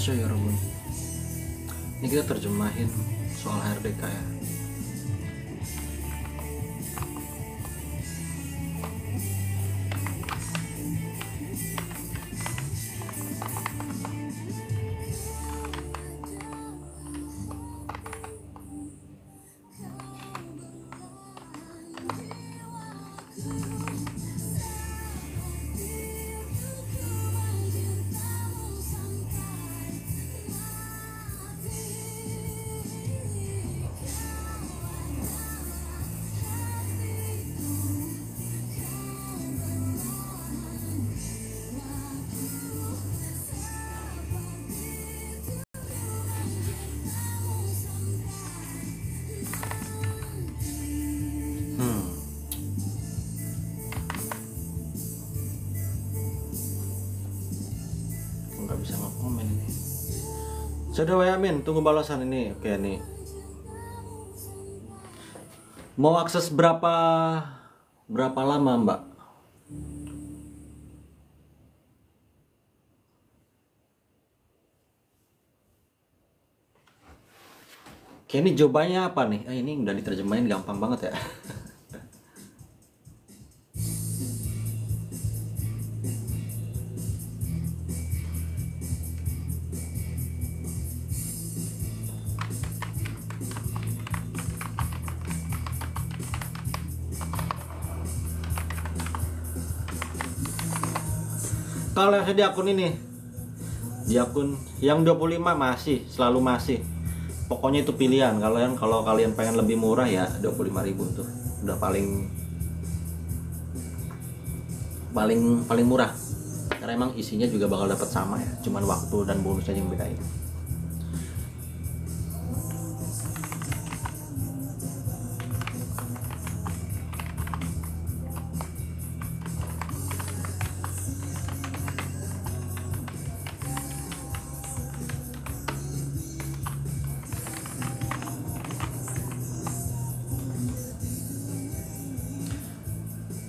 Masya ya Rabbun. Ini kita terjemahin soal HRDK ya. Nggak bisa nge-komen ini. Sudah wa Yamin, tunggu balasan ini. Oke nih. Mau akses berapa lama, Mbak? Oke, ini jawabannya apa nih? Ini udah diterjemahin gampang banget ya. Kalau saya di akun ini, di akun yang 25 masih, selalu masih. Pokoknya itu pilihan. Kalau kalian pengen lebih murah ya 25.000 tuh. Udah paling murah. Karena emang isinya juga bakal dapat sama ya. Cuman waktu dan bonus aja yang bedain.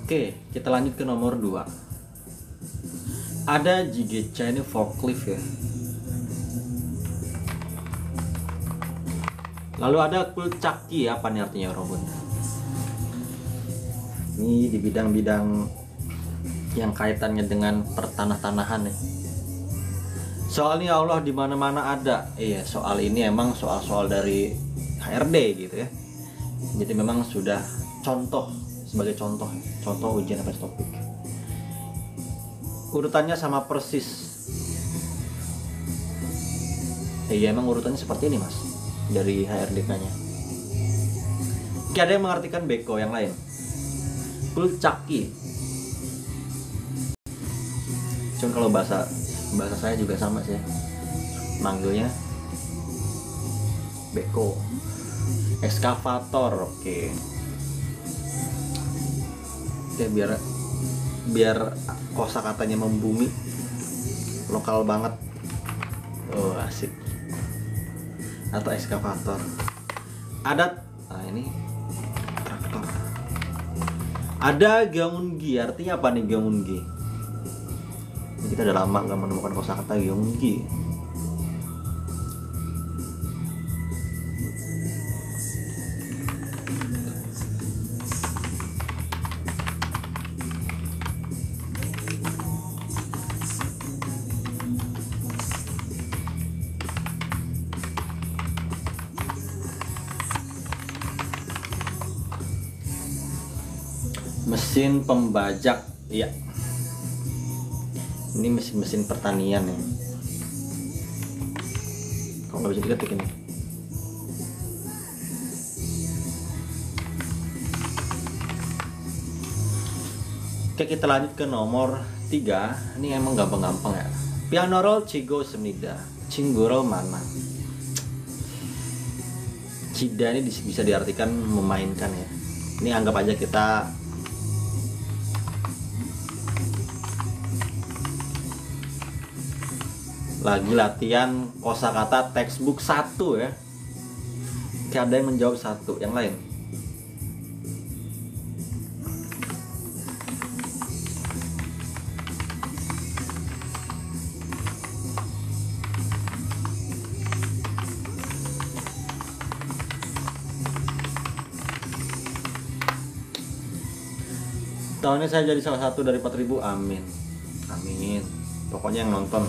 Oke, kita lanjut ke nomor 2. Ada Jigecha ini forklift ya. Lalu ada kulcaki, apa nih artinya robot? Ini di bidang-bidang yang kaitannya dengan pertanah-tanahan ya. Soal ini Allah di mana-mana ada. Iya, soal ini emang soal-soal dari HRD gitu ya. Jadi memang sudah sebagai contoh ujian reference topik. Urutannya sama persis. Iya, emang urutannya seperti ini mas, dari HRDK-nya. Oke, ada yang mengartikan beko, yang lain kulcaki. Cuman kalau bahasa saya juga sama sih, manggilnya beko. Ekskavator. Oke, biar kosakatanya membumi, lokal banget. Oh asik. Atau ekskavator. Adat. Nah ini traktor. Ada gyeonggi. Artinya apa nih gyeonggi? Kita udah lama nggak menemukan kosakata gyeonggi. Mesin pembajak, iya. Ini mesin pertanian ya. Kalau nggak bisa diketik ini. Oke, kita lanjut ke nomor 3. Ini emang gampang-gampang ya. Piano roll chigo semnida, cinggurol mana. Cida ini bisa diartikan memainkan ya. Ini anggap aja kita lagi latihan kosakata textbook 1 ya. Oke, ada yang menjawab 1, yang lain. Tahun ini saya jadi salah satu dari 4.000. Amin. Amin. Pokoknya yang nonton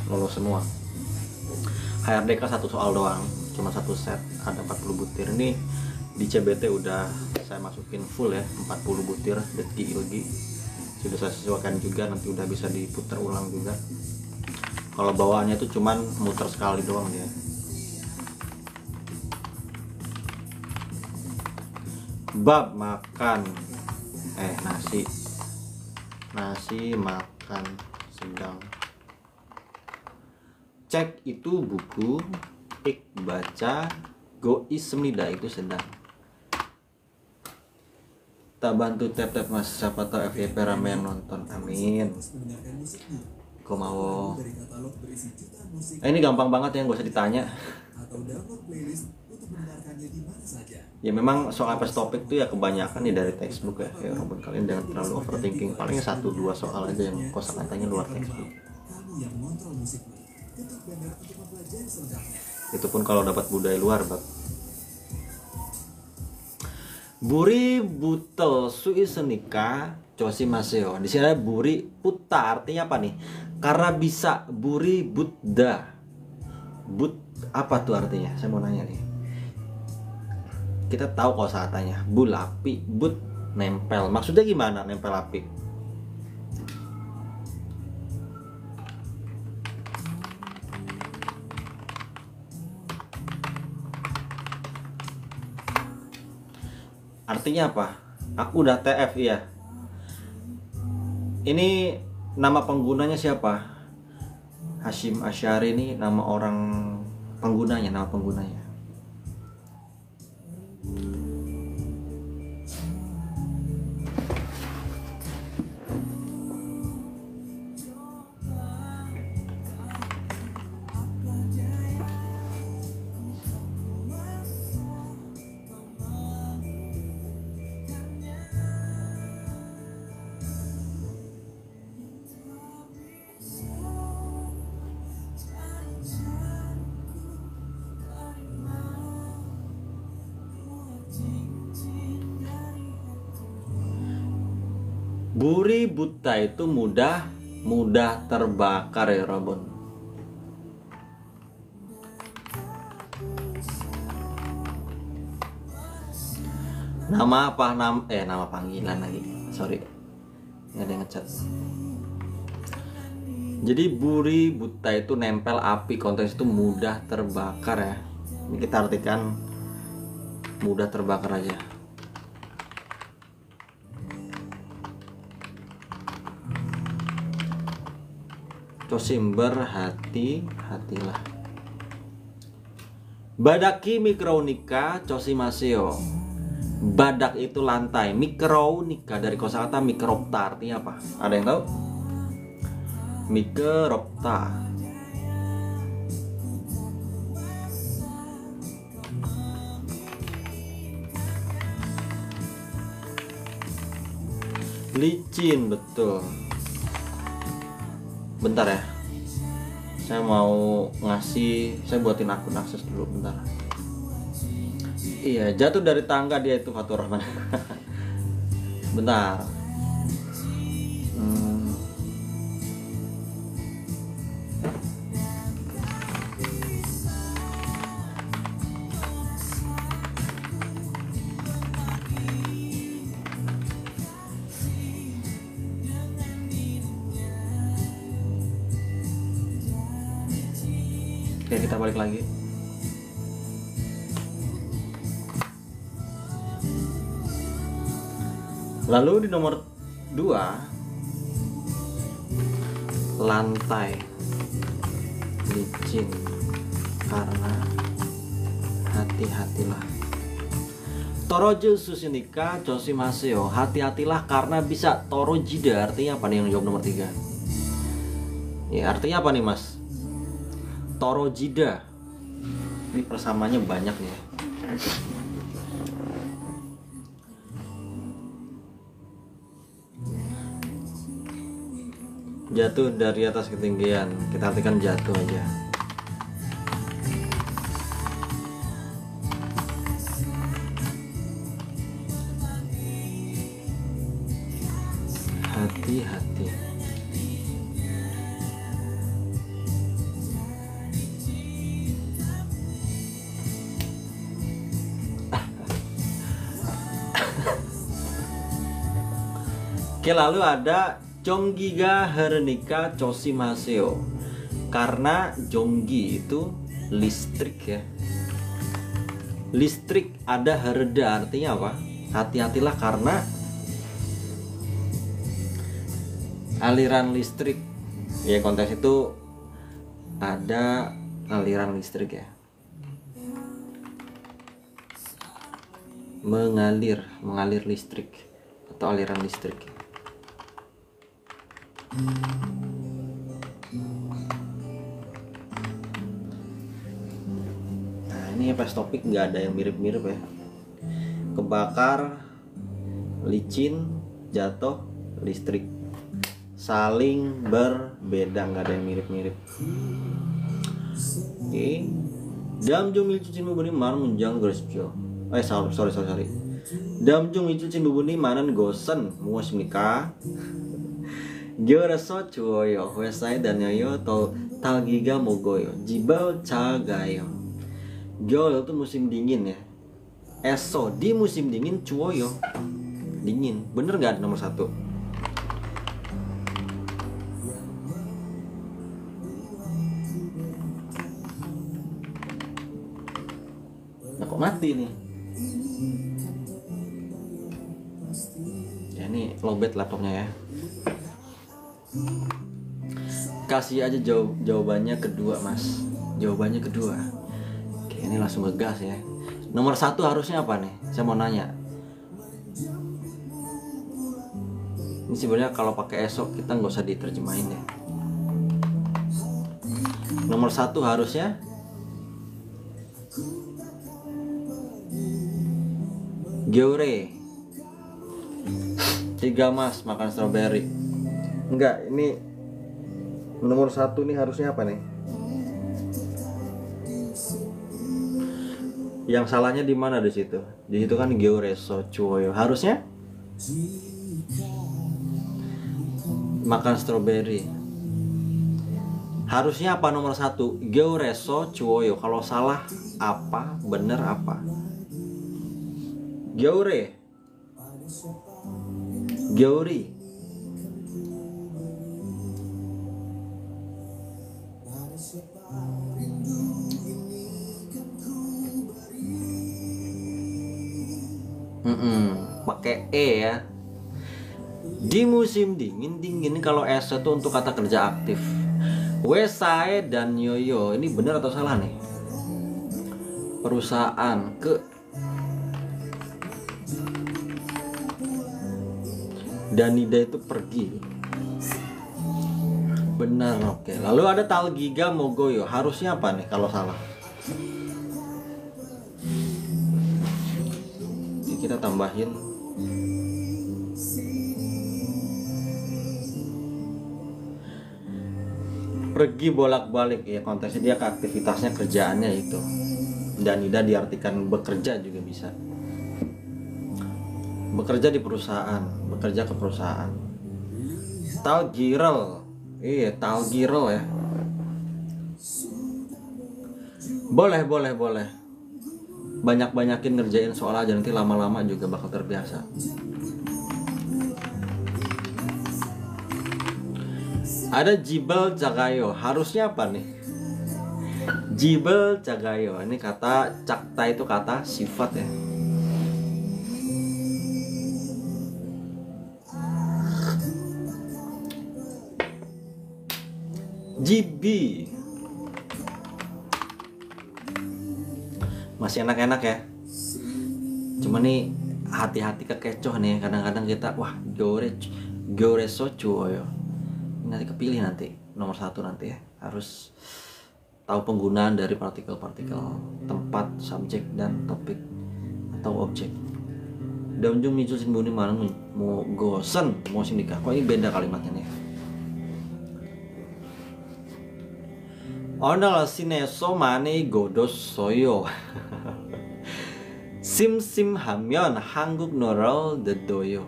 lulus semua. HRDK satu soal doang, cuma satu set, ada 40 butir. Ini di CBT udah saya masukin full ya, 40 butir Detki Ilgi. Sudah saya sesuaikan juga, nanti udah bisa diputar ulang juga. Kalau bawaannya tuh cuman muter sekali doang dia. Bab makan nasi makan sedang. Cek itu buku, ik baca, gois semida itu sedang. Tak bantu tap mas, siapa tahu FYP rame yang nonton. Amin. Kau mau? Ini gampang banget ya, gak usah ditanya. Ya memang soal pas topik tuh ya kebanyakan nih dari textbook ya. Ya Robin, kalian jangan terlalu overthinking. Paling 1-2 soal aja yang kosakatanya luar textbook. Itu pun kalau dapat budaya luar, Bab. Buri butel sui senika cosi maseo. Di sini ada buri puta, artinya apa nih? Karena bisa buri Buddha. But apa tuh artinya? Saya mau nanya nih. Kita tahu kosakatanya bulapi, but nempel. Maksudnya gimana nempel api? Artinya apa? Aku udah TF ya. Ini nama penggunanya siapa? Hashim Asy'ari ini nama orang penggunanya, nama penggunanya. Buri buta itu mudah terbakar ya Robon. Nama apa? Nama panggilan lagi. Sorry, nggak ada yang ngechat. Jadi buri buta itu nempel api, konteks itu mudah terbakar ya. Ini kita artikan mudah terbakar aja. Cosimber hatilah. Badaki mikronika cosimaseo. Badak itu lantai, mikronika dari kosakata mikropta, artinya apa? Ada yang tahu? Mikropta. Licin, betul. Bentar ya, saya mau saya buatin akun akses dulu, bentar. Iya, jatuh dari tangga dia itu Fatur Rahman. Bentar. Oke, kita balik lagi. Lalu di nomor 2, lantai licin karena hati-hatilah. Toroju susinika cosimaseo. Hati-hatilah karena bisa. Torojida artinya apa nih yang jawab nomor 3? Ya, artinya apa nih Mas? Torojida. Ini persamaannya banyak ya. Jatuh dari atas ketinggian. Kita artikan jatuh aja. hati-hati. Oke, lalu ada Jonggiga Herenika Chosimaseo. Karena Jonggi itu listrik ya. Listrik ada hereda, artinya apa? Hati-hatilah karena aliran listrik. Ya, konteks itu ada aliran listrik ya. Mengalir listrik atau aliran listrik. Nah, ini pas topik nggak ada yang mirip-mirip ya. Kebakar, licin, jatuh, listrik. Saling berbeda, nggak ada yang mirip-mirip. Oke. Damjung milcucin bubuni manan munjang gresjo. Sorry. Damjung milcucin bubuni manan gosen muas nikah. Gyoreso chuoyo, wesai dan yoyo atau talgiga mogoyo, jibal cagayo. Gyo itu musim dingin ya. Eso di musim dingin chuoyo, dingin. Bener nggak nomor 1? Nah, kok mati nih? Ya ini lowbat laptopnya ya. Kasih aja jawabannya kedua mas. Jawabannya kedua. Oke, ini langsung ngegas ya. Nomor 1 harusnya apa nih? Saya mau nanya. Ini sebenarnya kalau pakai esok kita nggak usah diterjemahin ya. Nomor 1 harusnya Gyeore. 3 mas makan strawberry. Enggak, ini nomor 1 nih harusnya apa nih? Yang salahnya di mana di situ? Di situ kan Gyoreso Chuoyo. Harusnya makan strawberry. Harusnya apa nomor 1? Gyoreso Chuoyo. Kalau salah apa? Bener apa? Gyeore. Gyeori. Pakai E ya. Di musim dingin kalau S itu untuk kata kerja aktif. Wesae dan yoyo ini benar atau salah nih? Perusahaan ke Danida itu pergi. Benar, oke. Lalu ada Talgiga Mogoyo. Harusnya apa nih kalau salah? Ini kita tambahin. Pergi bolak-balik ya, konteksnya dia ke aktivitasnya, kerjaannya itu. Danida diartikan bekerja juga bisa. Bekerja di perusahaan, bekerja ke perusahaan. Talgirel. Iya, Talgirel ya. Boleh. Banyak-banyakin ngerjain soal aja, nanti lama-lama juga bakal terbiasa. Ada Jibel Jagayo. Harusnya apa nih? Jibel Jagayo. Ini kata cakta itu kata sifat ya. Jibi. Masih enak-enak ya. Cuma nih hati-hati kekecoh nih. Kadang-kadang kita wah Gyoreso Chuoyo. Nanti kepilih nanti nomor 1 nanti ya. Harus tahu penggunaan dari partikel-partikel, tempat, subjek dan topik atau objek. Damjung micu sinbuni manang mau gosen mau sindika. Kok ini beda kalimatnya nih? Onal sineso mane godos soyo. Sim hameon 한국 노래를 듣어요.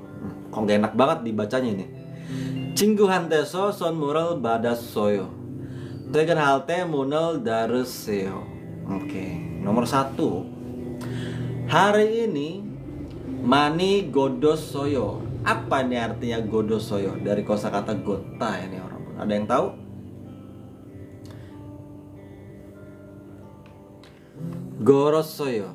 Kok gak enak banget dibacanya nih. 친구한테서 선물을 받았어요. 퇴근할 때 문을 닫으세요. Oke, nomor 1. Hari ini mani godosoyo. Apa nih artinya godosoyo? Dari kosakata gota ini orang. Ada yang tahu? Gorosoyo.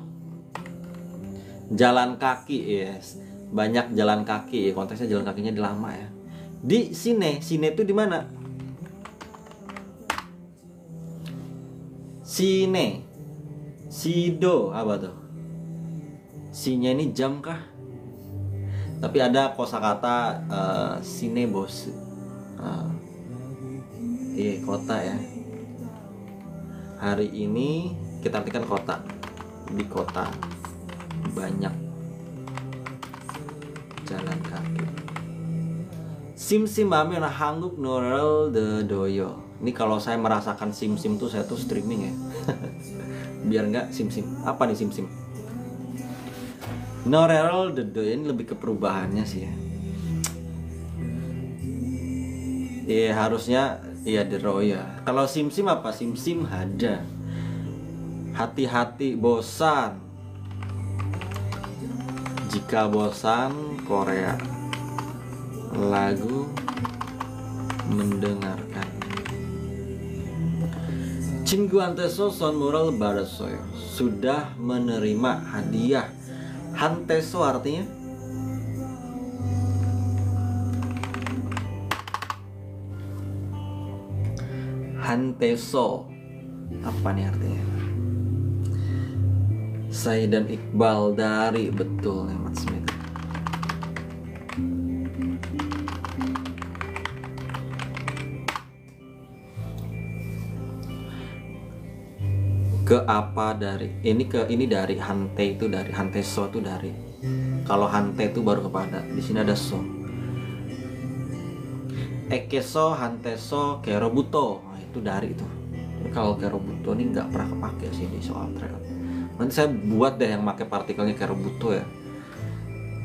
Jalan kaki, yes. Banyak jalan kaki, konteksnya jalan kakinya di lama ya. Di sine itu di mana? Sine, sido, apa tuh? Sinya ini jam kah? Tapi ada kosakata sine bos. Iya, kota ya. Hari ini kita artikan kota. Di kota banyak jalan kaki. 심심하면 한국 노래를 들어요. Ini kalau saya merasakan sim-sim tuh saya tuh streaming ya. Biar nggak sim-sim. Apa nih sim-sim? 노래를 들어요 ini lebih ke perubahannya sih ya. Iya harusnya iya 들어요. Kalau sim-sim apa? Sim-sim ada. Hati-hati bosan. Jika bosan Korea. Lagu mendengarkan. 친구한테서 선물을 받았어요. Sudah menerima hadiah. 한테서 artinya 한테서 apa nih artinya? Saya dan Iqbal dari, betul nih Mas Smith. Ke apa dari ini dari hante itu dari hanteso itu dari. Kalau hante itu baru kepada. Di sini ada so. Ekeso, hanteso, kerobuto. Nah, itu dari itu. Tapi kalau kerobuto ini nggak pernah kepake sih di soal trail. Nanti saya buat deh yang pakai partikelnya kerobuto ya.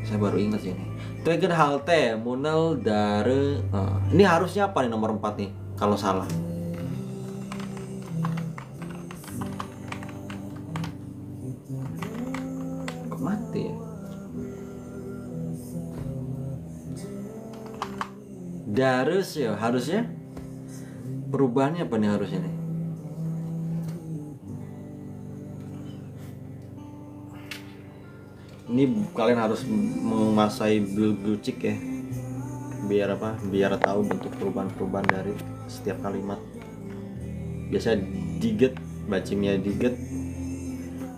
Saya baru ingat sih ini. Trigger halte munel dari. Ini harusnya apa nih nomor 4 nih? Kalau salah. Mati ya. Darus ya harusnya. Perubahannya apa nih harusnya nih? Ini kalian harus menguasai Bulgucik ya. Biar apa? Biar tahu bentuk perubahan-perubahan dari setiap kalimat. Biasa diget, bacimnya diget.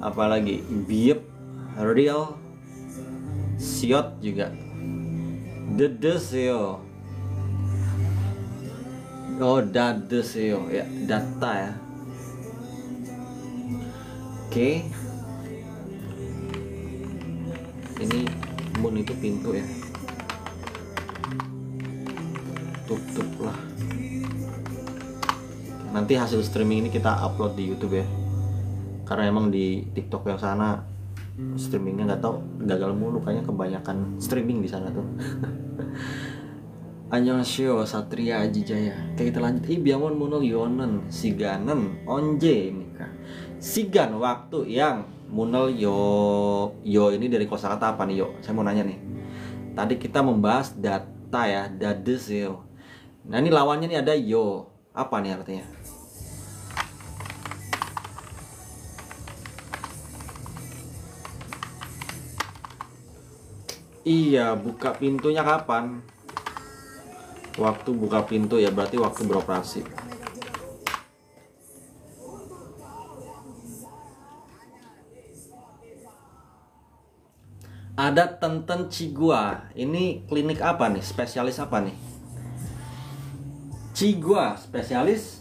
Apalagi biep, real, siot juga. Dedeseo. Oh, dadeseo ya, data ya. Oke. Ini mun itu pintu ya. Tutup lah. Nanti hasil streaming ini kita upload di YouTube ya. Karena emang di TikTok yang sana streamingnya nggak tahu gagal mulu, kayaknya kebanyakan streaming di sana tuh. Annyeonghaseyo Satria Aji Jaya. Oke, kita lanjut. Ibiamon munol yonen siganen onje nikah. Sigan waktu yang munol yo ini dari kosakata apa nih yo? Saya mau nanya nih. Tadi kita membahas data ya, dades yo. Nah ini lawannya nih ada yo. Apa nih artinya? Iya, buka pintunya kapan? Waktu buka pintu ya, berarti waktu beroperasi. Ada Tenten Cigua. Ini klinik apa nih? Spesialis apa nih? Cigua, spesialis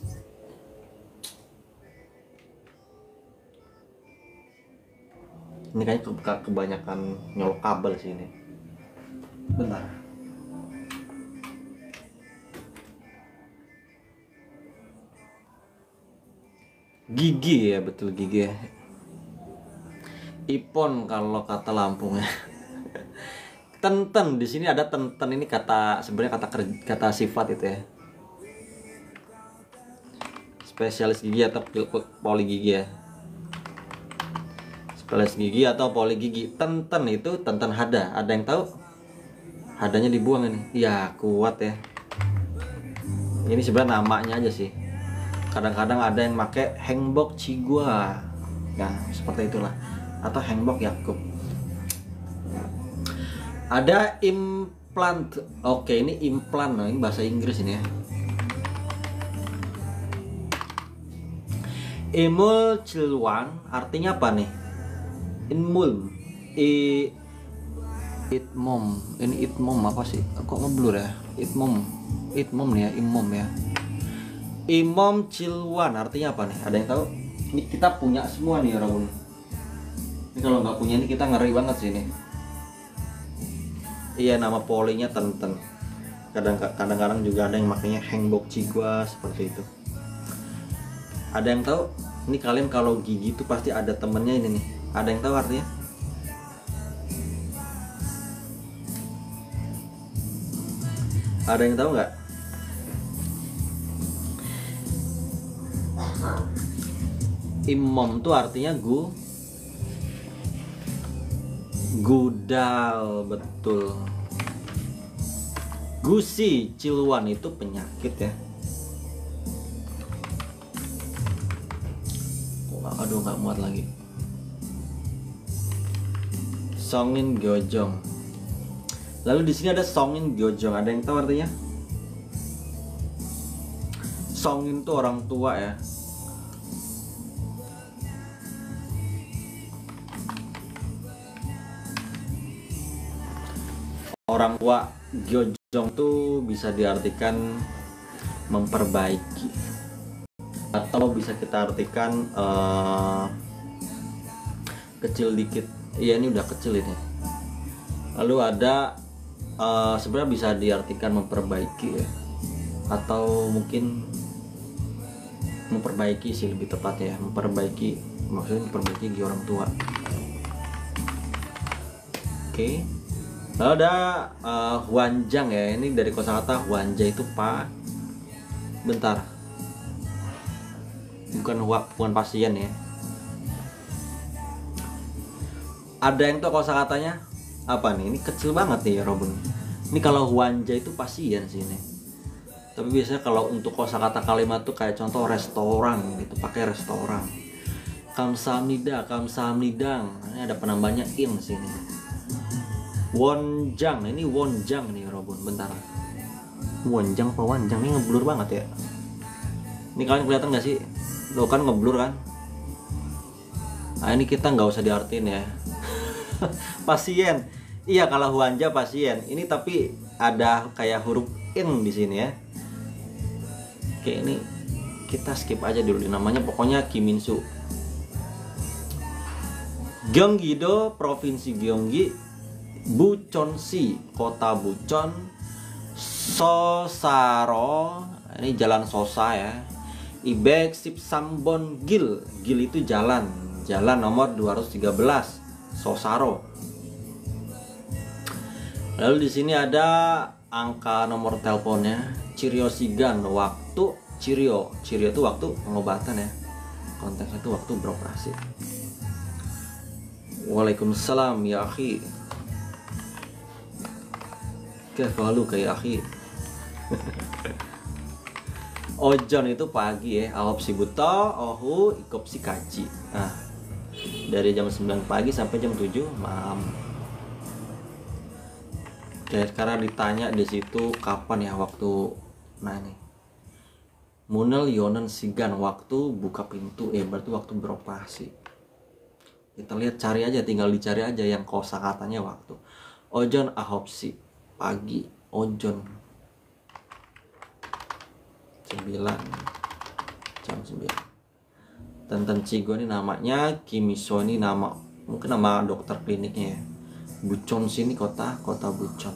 ini kayaknya kebanyakan nyolok kabel sih ini. Bentar. Gigi ya, betul gigi ya. Ipon kalau kata Lampung ya. Tenten, di sini ada tenten, ini kata sebenarnya kata sifat itu ya. Spesialis gigi atau poli gigi ya. Spesialis gigi atau poli gigi. Tenten itu tenten hada. Ada yang tahu? Hadanya dibuang ini. Ya, kuat ya. Ini sebenarnya namanya aja sih. Kadang-kadang ada yang pakai Hengbok Chigua. Nah, seperti itulah. Atau Hengbok Yakub. Ada implant. Oke, ini implant. Nah, ini bahasa Inggris ini ya. Imul Cilwan artinya apa nih? Inmul. Itmom. Ini itmom apa sih? Kok ngeblur ya? Itmom. Itmom nih ya, imom ya. Imom Cilwan artinya apa nih? Ada yang tahu? Ini kita punya semua nih orang. Ini kalau nggak punya ini kita ngeri banget sih ini. Iya, nama polinya tenten. Kadang-kadang juga ada yang makanya Hengbok Chigua seperti itu. Ada yang tahu? Ini kalian kalau gigi itu pasti ada temennya ini nih. Ada yang tahu artinya? Ada yang tahu nggak? Imom tuh artinya gudal, betul. Gusi Cilwan itu penyakit ya. Aduh, nggak muat lagi. Songin Gyojong. Lalu di sini ada Songin Gyojong. Ada yang tahu artinya? Songin itu orang tua ya. Orang tua. Gyojong tuh bisa diartikan memperbaiki, atau bisa kita artikan kecil dikit. Iya, ini udah kecil ini. Lalu ada sebenarnya bisa diartikan memperbaiki ya, atau mungkin memperbaiki sih lebih tepatnya ya. Memperbaiki, maksudnya memperbaiki gigi orang tua. Oke. Lalu ada Huanjang ya. Ini dari kosakata Huanja itu pak. Bentar. Bukan pasien ya. Ada yang tuh kosakatanya apa nih? Ini kecil banget nih ya Robin. Ini kalau Huanja itu pasien sih ini. Tapi biasanya kalau untuk kosakata kalimat tuh kayak contoh restoran gitu, pakai restoran. Kamsahamnida, kamsahamnidang. Ini ada penambahnya in sini. Wonjang, ini Wonjang nih Robin. Bentar. Wonjang apa Wanjang? Ini ngeblur banget ya. Ini kalian kelihatan nggak sih? Loh, kan ngeblur kan? Nah, ini kita nggak usah diartiin ya. Pasien. Iya, kalau Huanja pasien. Ini tapi ada kayak huruf in di sini ya. Oke, ini kita skip aja dulu. Namanya pokoknya Kiminsu. Gyeonggi-do, Provinsi Gyeonggi. Bucheonsi, Kota Bucheon. Sosaro, ini jalan Sosa ya. Ibek Sipsambon Gil. Gil itu jalan. Jalan nomor 213. Sosaro. Lalu di sini ada angka nomor teleponnya. Chiryosigan, waktu Chiryo. Chiryo itu waktu pengobatan ya. Konteksnya itu waktu beroperasi. Waalaikumsalam ya akhi. Kefalu kayak akhi. Ojon itu pagi ya. Ahop si buto, ohu ikop si kaji. Nah, dari jam 9 pagi sampai jam 7 malam. Oke, sekarang ditanya di situ kapan ya waktu. Nah ini Munel Yonen Sigan, waktu buka pintu. Berarti waktu beroperasi. Kita lihat, cari aja, tinggal dicari aja yang kosakatanya waktu. Ojon ahopsi, pagi. Ojon 9, jam 9. Tenten Cigo ini namanya, Kimiso ini nama, mungkin nama dokter kliniknya ya. Bucheon sini kota Bucheon.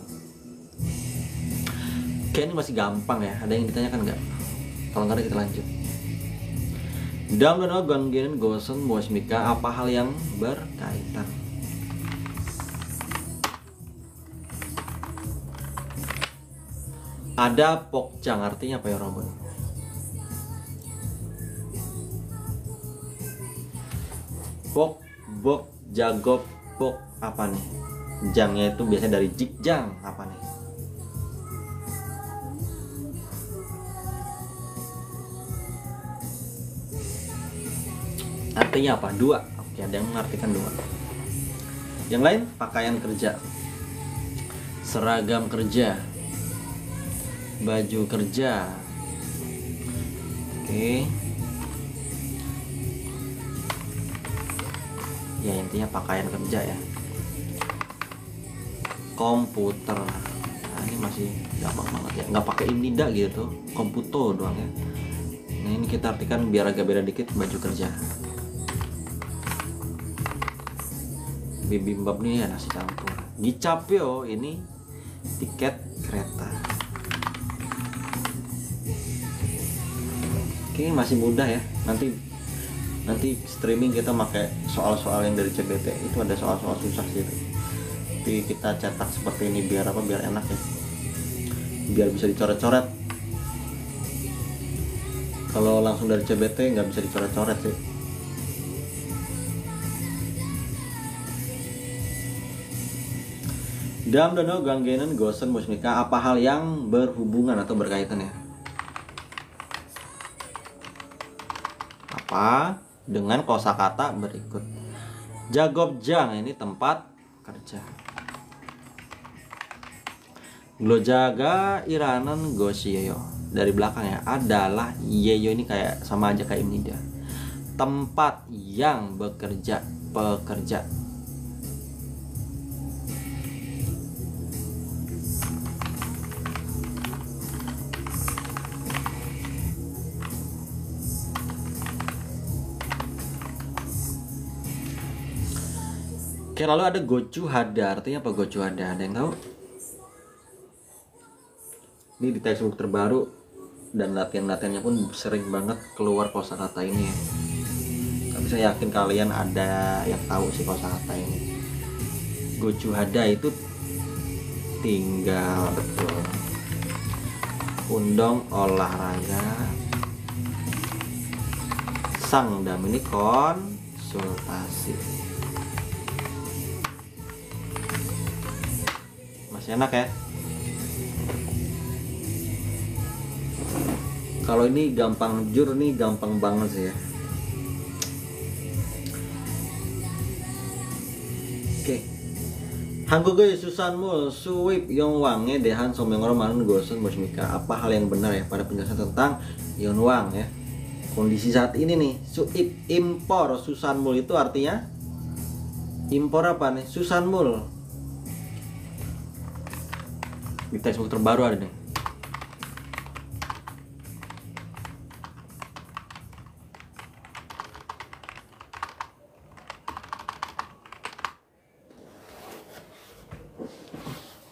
Oke, ini masih gampang ya. Ada yang ditanyakan nggak? Kalau nggak ada kita lanjut. Dalam doa Ganggen Gosen Mika, apa hal yang berkaitan? Ada Pokjang, artinya apa ya Robon? Pok, bok, jagop, pok, apa nih? Jangnya itu biasanya dari jigjang, apa nih? Artinya apa? Dua. Oke, ada yang mengartikan dua. Yang lain, pakaian kerja, seragam kerja, baju kerja. Oke. Ya intinya pakaian kerja ya. Komputer. Nah, ini masih gampang banget ya. Nggak pakai indida gitu, komputer doang ya. Nah ini kita artikan biar agak beda dikit, baju kerja. Bibimbap nih ya nasi campur. Gicapyo ini tiket kereta. Oke, masih mudah ya. Nanti streaming kita pakai soal-soal yang dari CBT. Itu ada soal-soal susah sih. Tapi kita cetak seperti ini biar apa? Biar enak ya. Biar bisa dicoret-coret. Kalau langsung dari CBT nggak bisa dicoret-coret sih. Dam dono ganggenan gosen musmika, apa hal yang berhubungan atau berkaitan ya? Apa dengan kosakata berikut? Jagobjang ini tempat kerja. Glojaga iranan gosyeyo, dari belakang ya, adalah yeyo ini kayak sama aja kayak ini dia. Tempat yang bekerja, pekerja. Oke, lalu ada gocu hada, artinya apa gocu hada? Ada yang tahu? Ini di textbook terbaru dan latihan-latihannya pun sering banget keluar kosakata ini ya. Tapi saya yakin kalian ada yang tahu sih kosakata ini. Gocu hada itu tinggal, betul. Undong olahraga. Sang dam ini konsultasi. Enak ya. Kalau ini gampang, jujur nih gampang banget sih ya. Oke. Hanggugo susanmul suwip yongwange dehan somengoro manun gosun bosmika. Apa hal yang benar ya pada penjelasan tentang yonwang ya? Kondisi saat ini nih, suip impor susanmul itu artinya impor apa nih? Susanmul. Di textbook terbaru ada nih.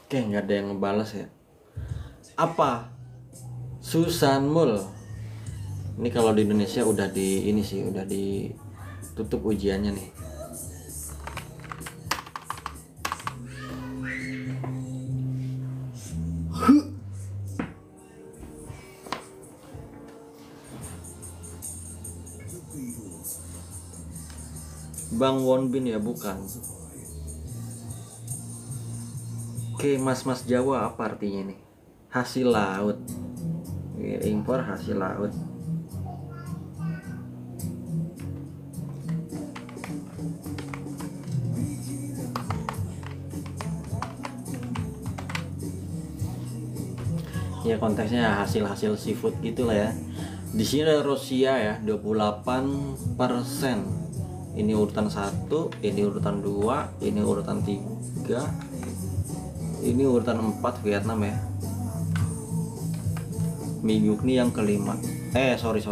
Oke, nggak ada yang ngebalas ya. Apa? Susanmul. Ini kalau di Indonesia udah di ini sih, udah ditutup ujiannya nih. Bang Wonbin ya, bukan. Oke, mas-mas Jawa apa artinya nih? Hasil laut. Impor hasil laut. Ya konteksnya hasil-hasil seafood gitulah ya. Di sini ada Rusia ya, 28%. Ini urutan 1, ini urutan 2, ini urutan 3, ini urutan 4 Vietnam ya. Minggu ini yang kelima. Sorry.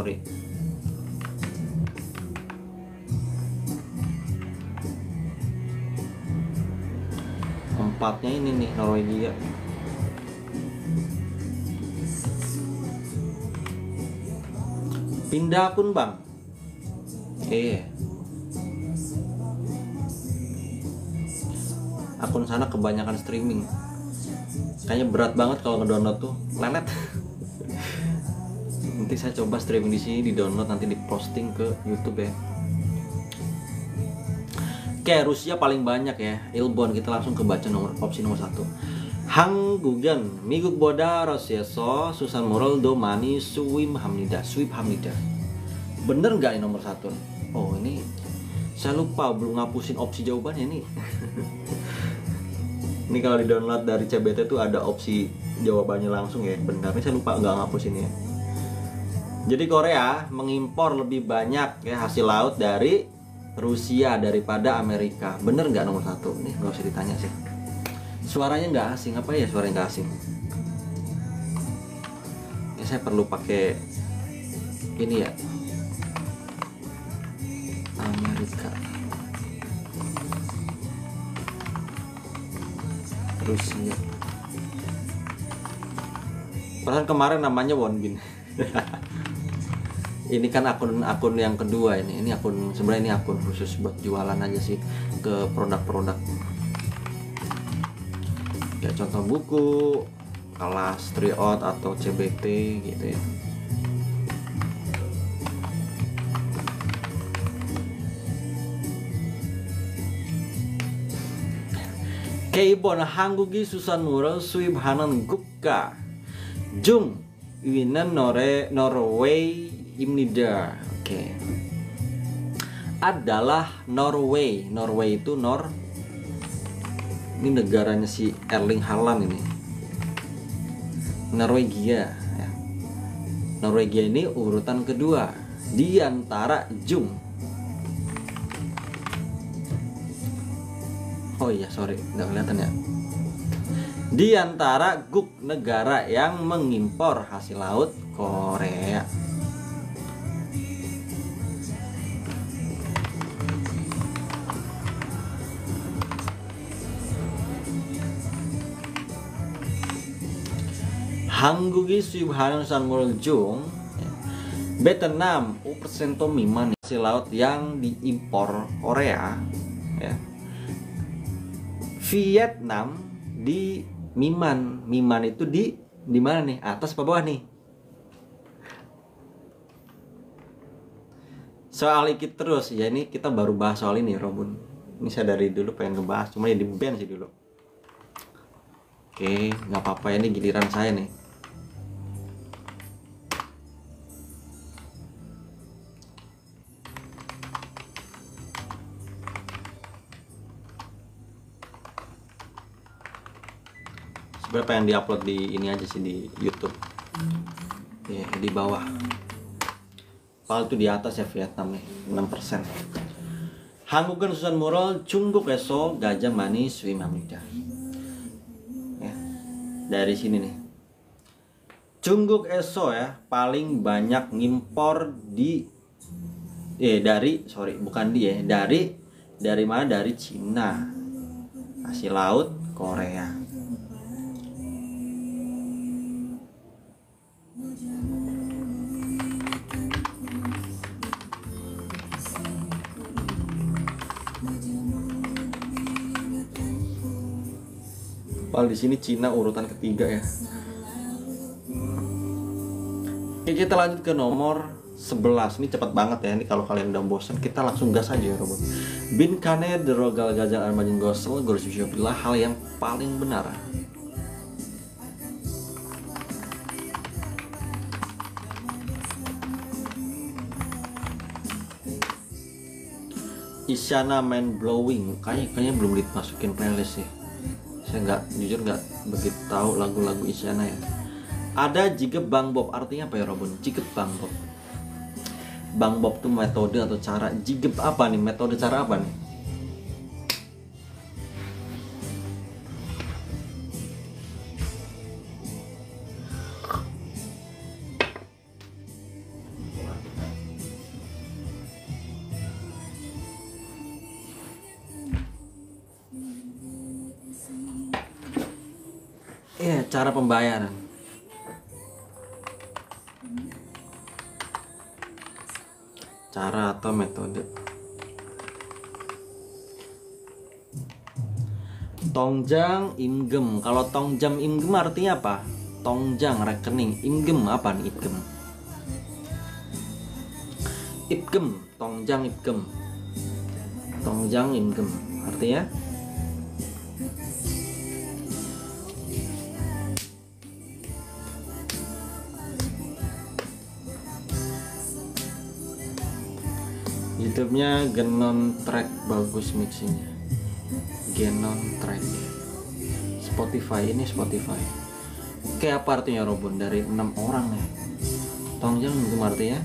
Empatnya ini nih Norwegia. Pindah akun bang. Akun sana kebanyakan streaming. Kayaknya berat banget kalau ngedownload tuh, lelet. Nanti saya coba streaming di sini, di download nanti diposting ke YouTube ya. Oke, Rusia paling banyak ya. Ilbon, kita langsung ke baca opsi nomor 1. 한국은 미국보다 러시아에서 수산물을 더 많이 수입합니다. Bener nggak ini nomor 1? Oh, ini saya lupa belum ngapusin opsi jawabannya nih. Ini kalau di download dari CBT tuh ada opsi jawabannya langsung ya. Benar, ini saya lupa nggak ngapusin ya. Jadi Korea mengimpor lebih banyak ya hasil laut dari Rusia daripada Amerika. Bener nggak nomor 1? Nih nggak usah ditanya sih. Suaranya nggak asing, apa ya suaranya nggak asing? Ya saya perlu pakai ini ya. Amerika, Rusia. Perasaan kemarin namanya Wonbin. Ini kan akun yang kedua ini. Ini akun, sebenarnya ini akun khusus buat jualan aja sih ke produk-produk. Ya contoh buku, kelas tryout atau CBT gitu ya. Kibon 한국이 수산물을 수입하는 국가 중 2위는 노르웨이입니다. Oke. Adalah Norway. Norway itu ini negaranya si Erling Haaland ini. Norwegia ya. Norwegia ini urutan kedua di antara Jung. Oh iya, sorry, nggak kelihatan ya. Di antara GUK, negara yang mengimpor hasil laut Korea. 한국이 수입하는 수산물 중 Vietnam 5% miman hasil laut yang diimpor Korea ya. Vietnam di Miman itu di mana nih? Atas apa bawah nih? Soal ikut terus ya, ini kita baru bahas soal ini Robun. Ini saya dari dulu pengen ngebahas, cuma ya di band sih dulu. Oke, nggak apa-apa ya, ini giliran saya nih. Sebenarnya pengen diupload di ini aja sih, di YouTube ya, di bawah. Padahal itu di atas ya Vietnam nih 6%. 한국은 수산물을 중국에서 가장 많이 수입합니다. Ya, dari sini nih. 중국에서 ya paling banyak ngimpor dari mana? Dari Cina. Hasil laut Korea. Padahal di sini Cina urutan ketiga ya. Oke, kita lanjut ke nomor 11. Ini cepat banget ya. Ini kalau kalian udah bosan, kita langsung gas aja ya, Robot. Bin kane derogal gajal armajin gosel gorsipillah hal yang paling benar. Isyana Mind Blowing kayaknya belum dimasukin playlist sih. Saya jujur nggak begitu tahu lagu-lagu Isyana ya. Ada Jigep Bang Bob, artinya apa ya Robun? Jigep Bang Bob. Bang Bob tuh metode atau cara. Jigep apa nih? Metode cara apa nih? Cara pembayaran. Cara atau metode. Tongjang imgem. Kalau tongjang imgem artinya apa? Tongjang rekening, imgem apa nih imgem? Imgem, tongjang imgem. Tongjang imgem artinya YouTube-nya Genon Track, bagus mixingnya. Genon Track. Spotify, ini Spotify. Kayak apa artinya Robon? Dari 6 orang ya. Tongjang itu artinya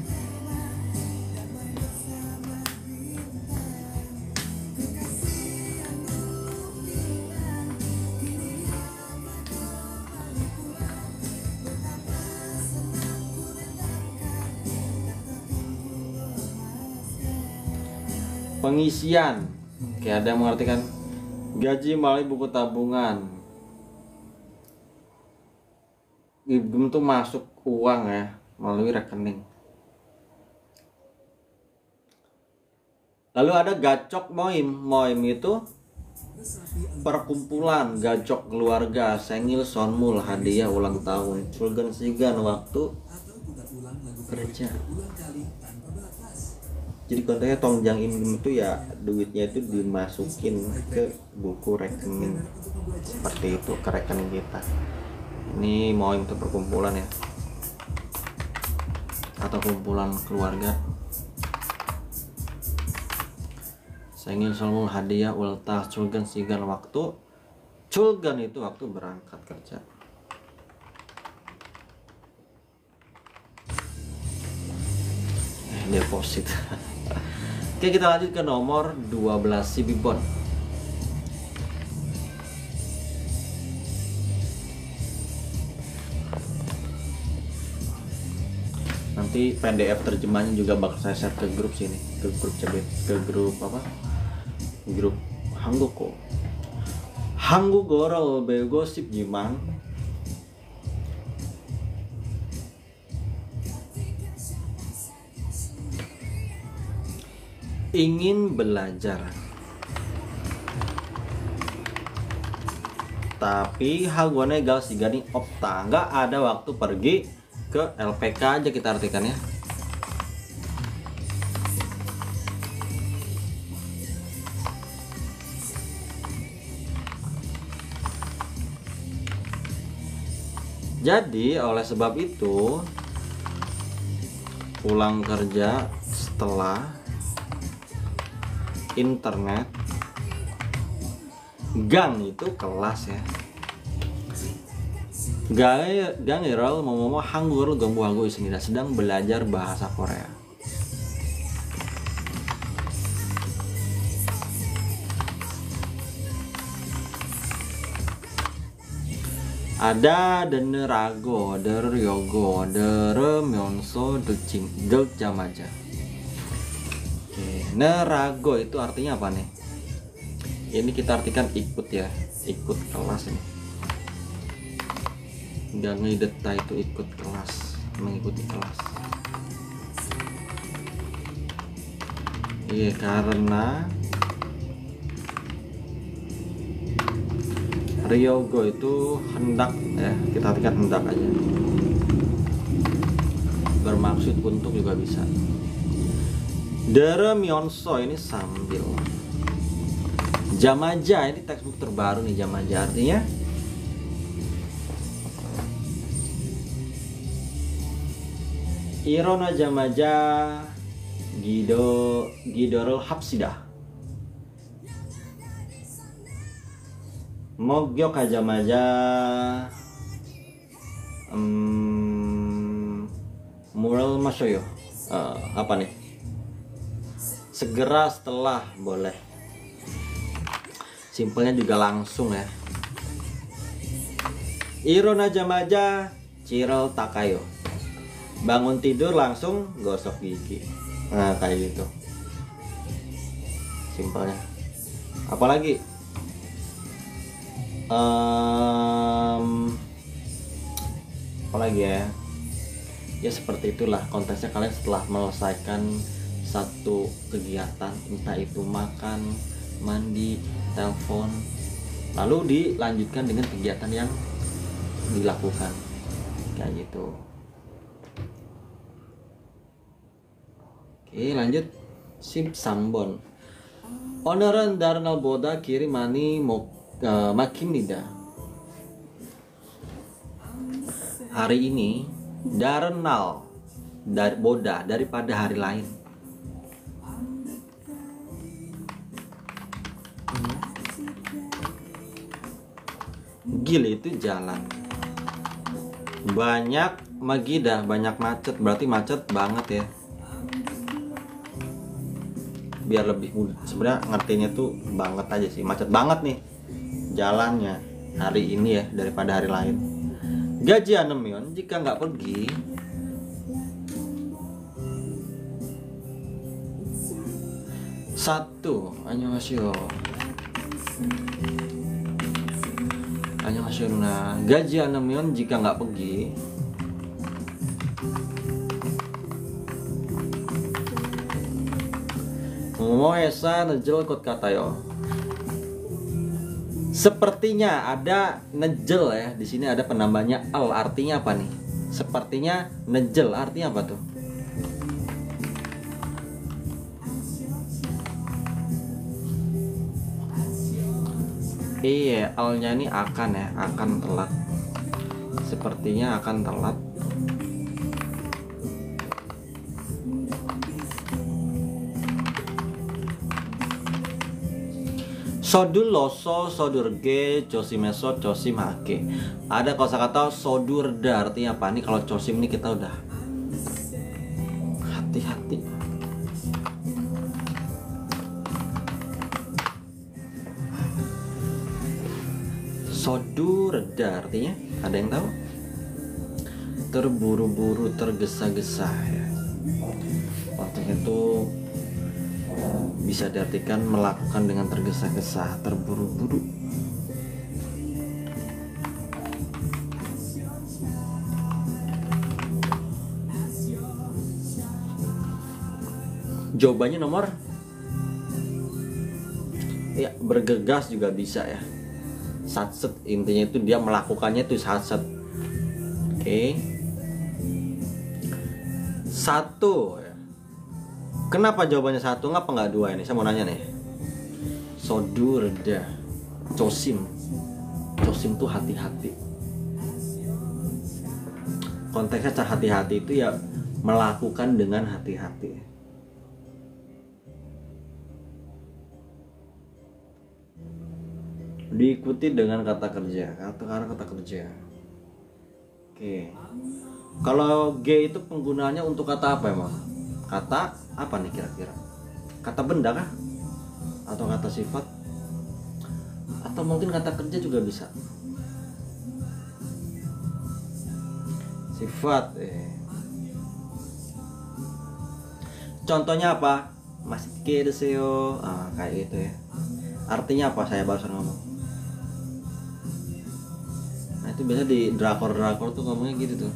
pengisian. Kayak ada yang mengartikan gaji melalui buku tabungan. Ibgem tuh masuk uang ya melalui rekening. Lalu ada gacok moim. Moim itu perkumpulan, gacok keluarga, sengil sonmul, hadiah ulang tahun, sulgan sigan waktu kerja. Jadi konteksnya tongjang imgem itu ya duitnya itu dimasukin ke buku rekening seperti itu, ke rekening kita. Ini mau itu perkumpulan ya, atau kumpulan keluarga. Sengil solmul hadiah ultah culgan sigan waktu. Culgan itu waktu berangkat kerja. Deposit. Oke, kita lanjut ke nomor 12 Sibibon. Nanti PDF terjemahnya juga bakal saya share ke grup sini, ke grup CB, ke grup apa? Grup Hanggoko. Hanggogoro begosip jimang. Ingin belajar, tapi hagone gal sigani opta, nggak ada waktu pergi ke LPK aja kita artikan ya. Jadi oleh sebab itu pulang kerja setelah internet, gang itu kelas ya. Gang Irol mau hanggur gambu hago isnida sedang belajar bahasa Korea. Ada denerago, deryogo, deremyonso, decing, jamaja. Nerago itu artinya apa nih? Ini kita artikan ikut ya, ikut kelas ini. Nggak ngideta itu ikut kelas, mengikuti kelas. Iya, karena ryogo itu hendak ya, kita artikan hendak aja. Bermaksud untuk juga bisa. Deremyonso ini sambil. Jamaja ini textbook terbaru nih, jamaja artinya Irona jamaja gidorol hapsidah. Mogyok jamaja mural masoyo. Apa nih? Segera setelah, boleh. Simpelnya juga langsung ya. Irona jamaja cirel takayo. Bangun tidur langsung gosok gigi. Nah, kayak gitu. Simpelnya. Apalagi? Apalagi ya? Ya seperti itulah konteksnya, kalian setelah menyelesaikan satu kegiatan, entah itu makan, mandi, telepon, lalu dilanjutkan dengan kegiatan yang dilakukan kayak gitu. Oke, lanjut. 13번. 오늘은 다른 날보다 길이 많이 막힙니다. Hari ini, da른 날, daripada hari lain. Gil itu jalan. Banyak magida, banyak macet, berarti macet banget ya. Biar lebih mudah, sebenarnya ngertinya tuh banget aja sih, macet banget nih jalannya hari ini ya daripada hari lain. Gaji anemyon jika nggak pergi. Satu, annyeonghaseyo. Annyeonghaseyo. Nah, gaji anemyon jika nggak pergi. Moesa nejel kot katayo. Sepertinya ada nejel ya. Di sini ada penambahnya al, artinya apa nih? Sepertinya nejel, artinya apa tuh? Iya, alnya ini akan ya, akan telat. Sepertinya akan telat. Sodur loso, sodurge, josimeso, josimake. Ada kosakata sodurda, artinya apa nih? Kalau josim ini kita udah hati-hati. Sodurda artinya, ada yang tahu? Terburu-buru, tergesa-gesa ya. Artinya itu bisa diartikan melakukan dengan tergesa-gesa, terburu-buru. Jawabannya nomor ya, bergegas juga bisa ya. Satset, intinya itu dia melakukannya itu satset. Oke. Satu. Kenapa jawabannya satu, ngapa nggak dua ini? Saya mau nanya nih. Sodurda, josim. Josim tuh hati-hati. Konteksnya hati-hati itu ya melakukan dengan hati-hati. Diikuti dengan kata kerja, kata kerja. Oke. Kalau G itu penggunaannya untuk kata apa emang? Kata apa nih kira-kira? Kata benda kah? Atau kata sifat? Atau mungkin kata kerja juga bisa. Sifat. Contohnya apa? Masike deseyo. Kayak gitu ya. Artinya apa? Saya barusan ngomong. Nah, itu biasa di drakor-drakor tuh ngomongnya gitu tuh.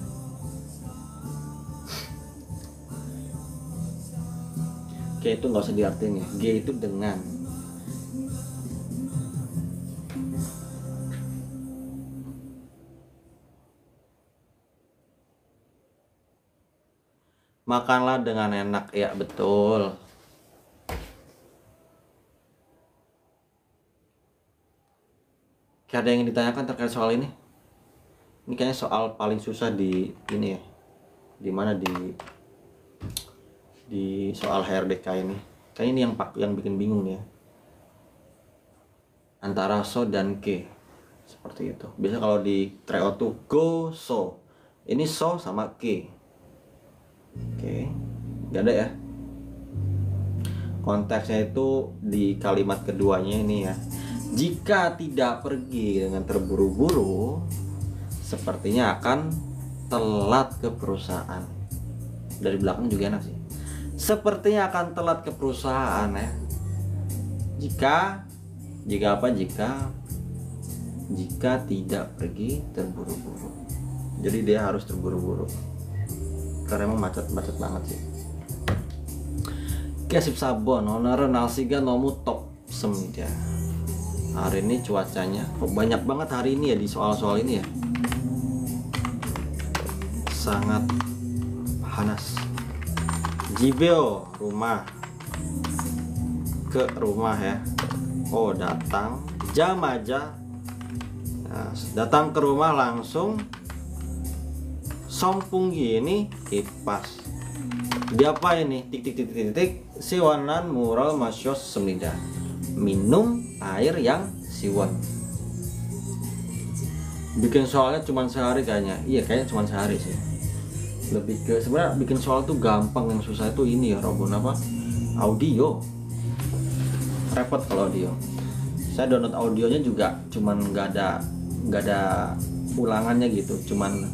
G itu nggak usah diartiin ya. G itu dengan. Makanlah dengan enak, ya betul. Ada yang ditanyakan terkait soal ini? Ini kayaknya soal paling susah di ini ya. Dimana di soal HRDK ini. Kayaknya ini yang bikin bingung ya. Antara so dan ke. Seperti itu. Biasa kalau di tryout tuh go so. Ini so sama ke. Oke. Gak ada ya. Konteksnya itu di kalimat keduanya ini ya. Jika tidak pergi dengan terburu-buru, sepertinya akan telat ke perusahaan. Dari belakang juga enak sih. Sepertinya akan telat ke perusahaan ya. Jika apa? Jika tidak pergi terburu-buru. Jadi dia harus terburu-buru. Karena emang macet banget sih. Kesip sabon, honor nasiga nomu top semja. Hari ini cuacanya kok banyak banget hari ini ya di soal-soal ini ya. Sangat panas. Jibeo rumah. Ke rumah ya. Oh, datang jam aja. Nah, datang ke rumah langsung Songpunggi ini kipas. Diapa ini? Tik tik tik tik tik. Siwanan mural masyos semida. Minum air yang siwan. Bikin soalnya cuma sehari kayaknya. Iya, kayaknya cuma sehari sih. Lebih ke sebenarnya bikin soal tuh gampang, yang susah itu ini ya, Robon apa? Audio. Repot kalau audio. Saya download audionya juga cuman nggak ada ulangannya gitu, cuman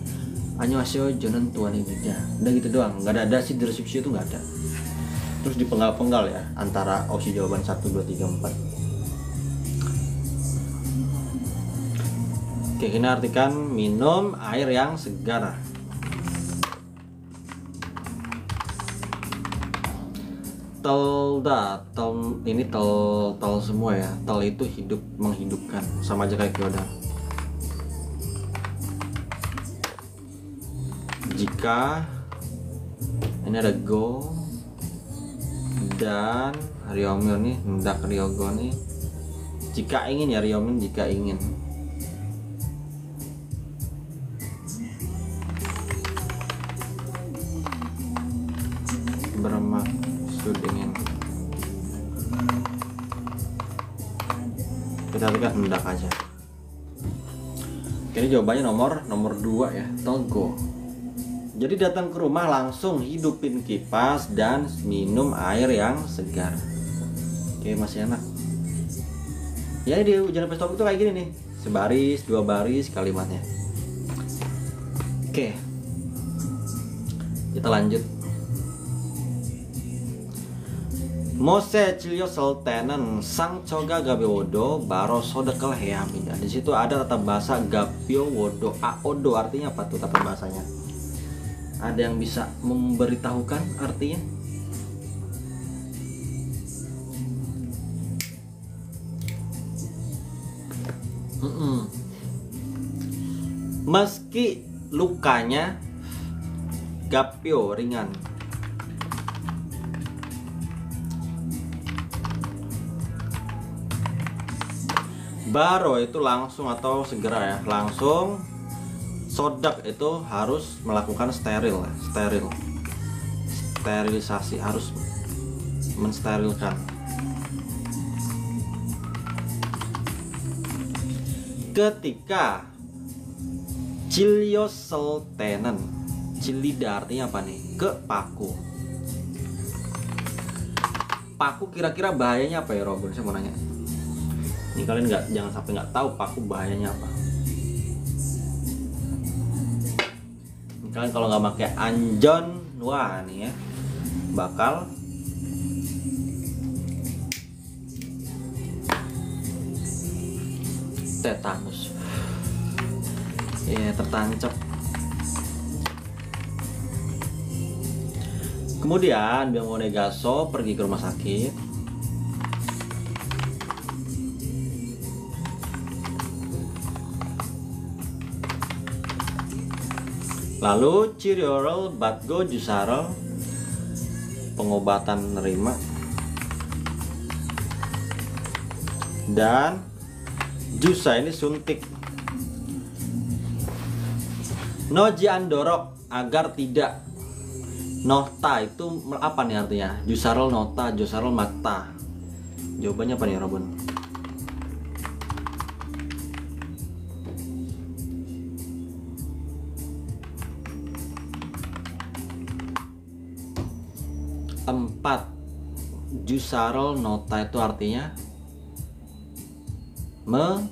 annyeonghaseyo jonan tuan ini ya. Udah gitu doang, nggak ada si deskripsi itu nggak ada. Terus dipenggal-penggal ya antara opsi jawaban 1, 2, 3, 4. Oke, ini artikan minum air yang segar. Tel ini tel semua ya. Tel itu hidup, menghidupkan, sama aja kayak kyoda. Jika ini ada go dan ryomyo nih, hendak ryogo nih. Jika ingin ya, ryomin jika ingin. Bermaksud ingin. Kita lihat hendak aja. Ini jawabannya nomor 2 ya, togo. Jadi datang ke rumah langsung hidupin kipas dan minum air yang segar. Oke, masih enak. Ya, di ujian pestop itu kayak gini nih, sebaris, 2 baris kalimatnya. Oke, kita lanjut. Mose cilyo seltenen sang coga gabe wodo baro sodekel heami. Di situ ada tata bahasa gapyo wodo aodo, artinya apa tuh tata bahasanya? Ada yang bisa memberitahukan artinya? Meski lukanya gapyo ringan. Baro itu langsung atau segera ya, langsung. Sodak itu harus melakukan sterilisasi, harus mensterilkan. Ketika cilyo seltenen, cilida artinya apa nih? Ke paku. Paku kira-kira bahayanya apa ya, Robin? Saya mau nanya. Ini kalian jangan sampai nggak tahu paku bahayanya apa. Kalian kalau nggak pakai anjon, wah nih ya, bakal tetanus. Ya, tertancap. Kemudian Bang Onegaso pergi ke rumah sakit. Lalu Ciriorel Batgo Jusarel, pengobatan nerima. Dan Jusa ini suntik. Noji andorok, agar tidak. Nota itu apa nih artinya? Jusarel nota, Jusarel mata. Jawabannya apa nih, Robun? Jusarel nota itu artinya menyuntik.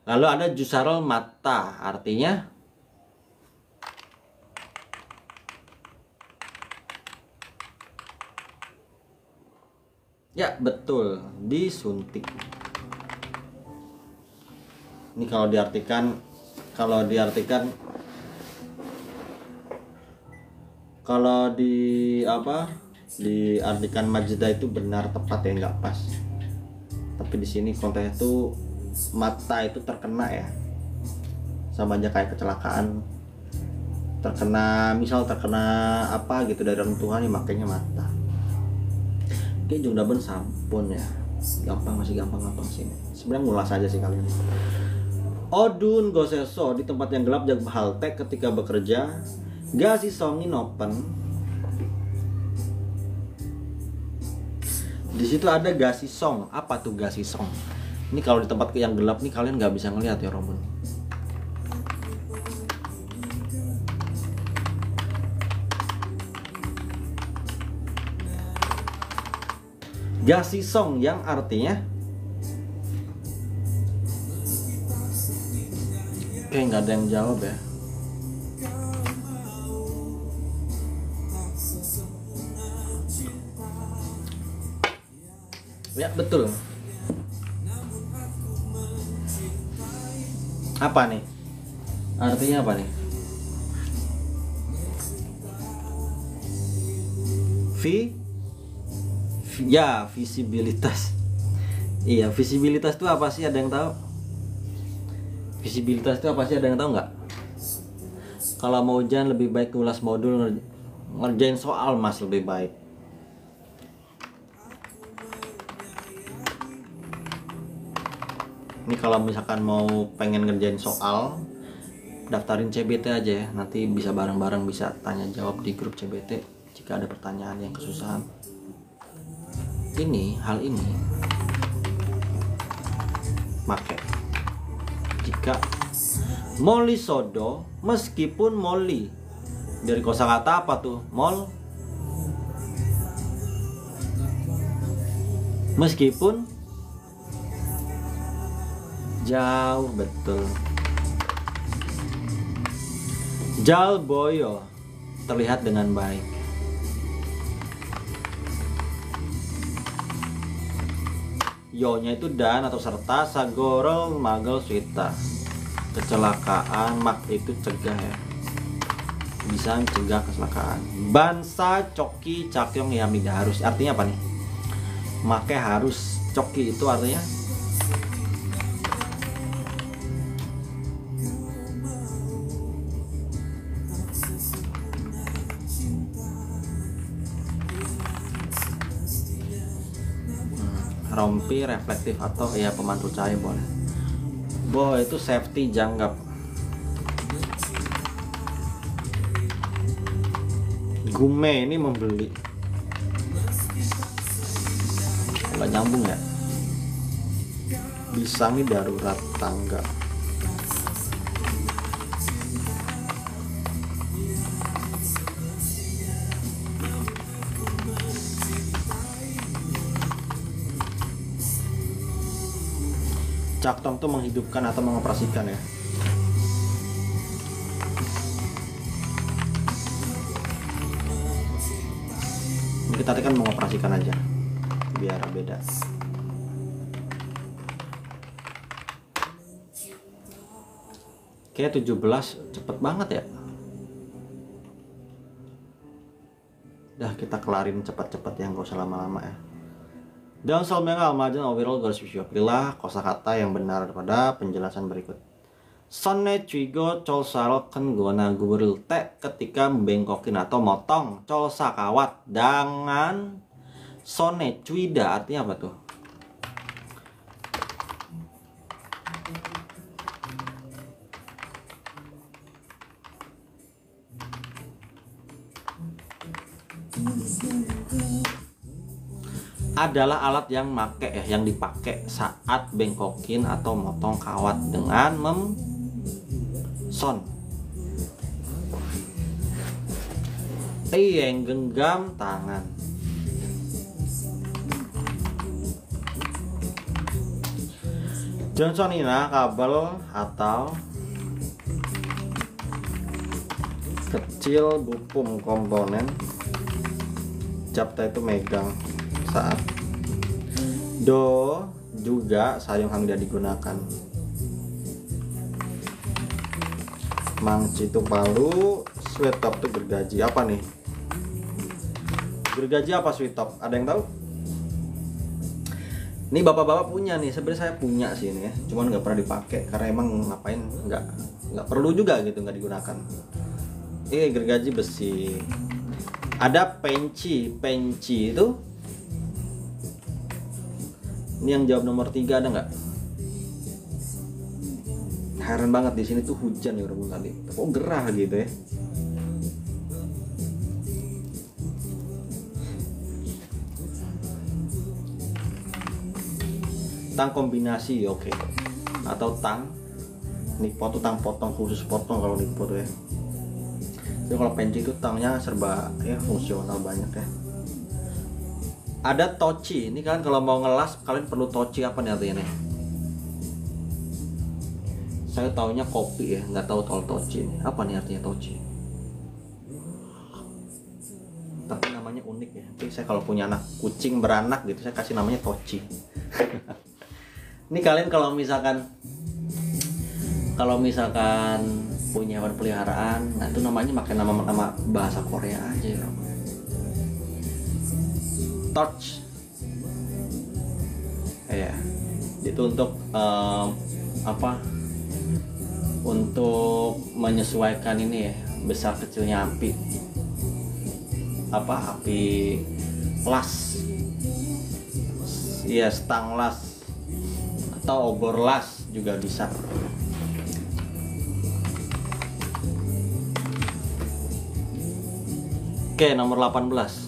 Lalu ada Jusarel mata, artinya ya betul, disuntik. Ini kalau diartikan Kalau di apa, diartikan majda itu benar tepat ya, nggak pas. Tapi di sini konteksnya itu mata itu terkena ya, sama aja kayak kecelakaan, misal terkena apa gitu dari orang Tuhan ya, makanya mata. Oke, Jung Daben sampun ya, masih gampang sih ini. Sebenarnya ngulas aja sih kali ini. Odun goseso di tempat yang gelap jag halte ketika bekerja. Gasi songin open. Di situ ada gasi song. Apa tuh gasi song? Ini kalau di tempat yang gelap nih kalian nggak bisa ngelihat ya, Robun. Gasi song yang artinya kayak nggak ada yang jawab ya. Ya betul. Apa nih? Artinya apa nih? Ya, visibilitas. Iya, visibilitas itu apa sih? Ada yang tahu? Visibilitas itu apa sih? Ada yang tahu nggak? Kalau mau ujian lebih baik ngulas modul, ngerjain soal mas lebih baik. Ini kalau misalkan mau pengen ngerjain soal, daftarin CBT aja ya. Nanti bisa bareng-bareng, bisa tanya jawab di grup CBT jika ada pertanyaan yang kesusahan. Hal ini make jika Molly sodo, meskipun Molly dari kosakata apa tuh? Meskipun jauh, betul. Jalboyo terlihat dengan baik. Yo-nya itu dan atau serta, sagorol magel swita. Kecelakaan, mak itu cegah ya. Bisa mencegah kecelakaan. Bansa coki cakyong yamida harus. Artinya apa nih? Make harus. Coki itu artinya rompi reflektif atau ya pemantul cahaya boleh. Itu safety janggap. Gume ini membeli. Nggak nyambung ya. Bisa nih darurat tangga. Caktong itu menghidupkan atau mengoperasikan ya. Ini kita kan mengoperasikan aja biar beda. Kayak 17 cepet banget ya. Dah kita kelarin cepet-cepet ya, nggak usah lama-lama ya. Dan salmengal majen overall garis pilih kosakata yang benar pada penjelasan berikut. Sonne cuigo col saroken gona guril te ketika membengkokin atau motong col sakawat dengan sonne cuida artinya apa tuh? Adalah alat yang yang dipakai saat bengkokin atau motong kawat dengan son. Yang genggam tangan. Johnsonina kabel atau kecil bupung komponen. Japta itu megang saat do juga sayung hangga digunakan. Mangci itu palu, sweat top itu gergaji. Apa nih? Gergaji apa sweet talk? Ada yang tahu? Ini bapak-bapak punya nih, sebenarnya saya punya sih ini ya, cuman nggak pernah dipakai karena emang ngapain, nggak perlu juga gitu, nggak digunakan. Ini gergaji besi. Ada penci itu. Ini yang jawab nomor 3 ada nggak? Heran banget di sini tuh hujan ya Rabu tadi. Kok gerah gitu ya? Tang kombinasi oke. Atau tang Nippon tuh tang potong, khusus potong kalau Nippon tuh ya. Jadi kalau penci itu tangnya serba ya fungsional banyak ya. Ada toci. Ini kalian kalau mau ngelas kalian perlu toci, apa nih artinya nih? Saya taunya kopi ya, nggak tahu tol toci ini. Apa nih artinya toci? Tapi namanya unik ya. Jadi saya kalau punya anak kucing beranak gitu, saya kasih namanya toci. Ini kalian kalau misalkan punya hewan peliharaan, nah itu namanya pakai nama bahasa Korea aja ya. Torch. Ya. Itu untuk untuk menyesuaikan ini ya, besar kecilnya api. Api las. Iya, stang las atau obor las juga bisa. Oke, nomor 18.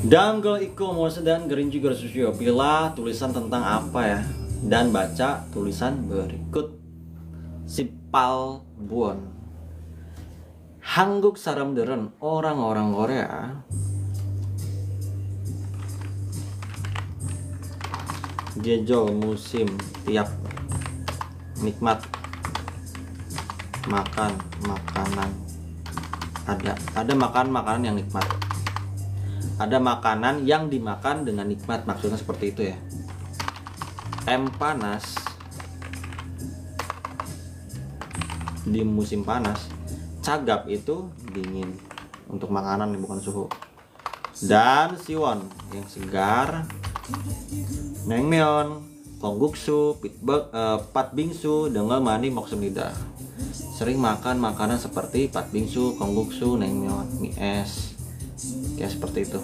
Danggel iko mau sedang gerinji gersusyo. Pilih tulisan tentang apa ya, dan baca tulisan berikut. Sipal buon. Hangguk saramderen, orang-orang Korea gejol musim tiap nikmat makanan. Ada makanan yang nikmat. Ada makanan yang dimakan dengan nikmat, maksudnya seperti itu ya. Em panas di musim panas. Cagap itu dingin, untuk makanan bukan suhu. Dan siwon yang segar. Naengmyeon, kongguksu, patbingsu dengan mani moksumnida. Sering makan makanan seperti patbingsu, kongguksu, naengmyeon, mie es, kayak seperti itu.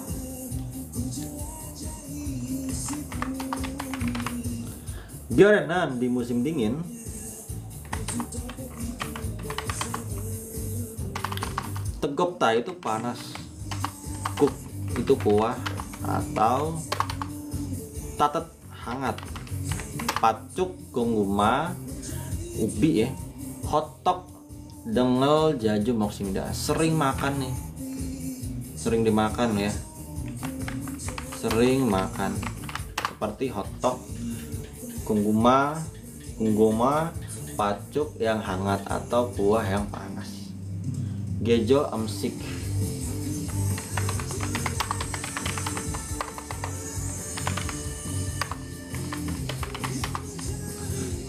Gyorenan di musim dingin. Tegopta itu panas. Kuk itu kuah atau tatet hangat. Pacuk gongguma ubi ya. Hotdog dengel jaju moksimida. Sering makan nih. Sering dimakan ya. Sering makan. Seperti hotdog, gongguma, pacuk yang hangat atau kuah yang panas. Gejo amsik.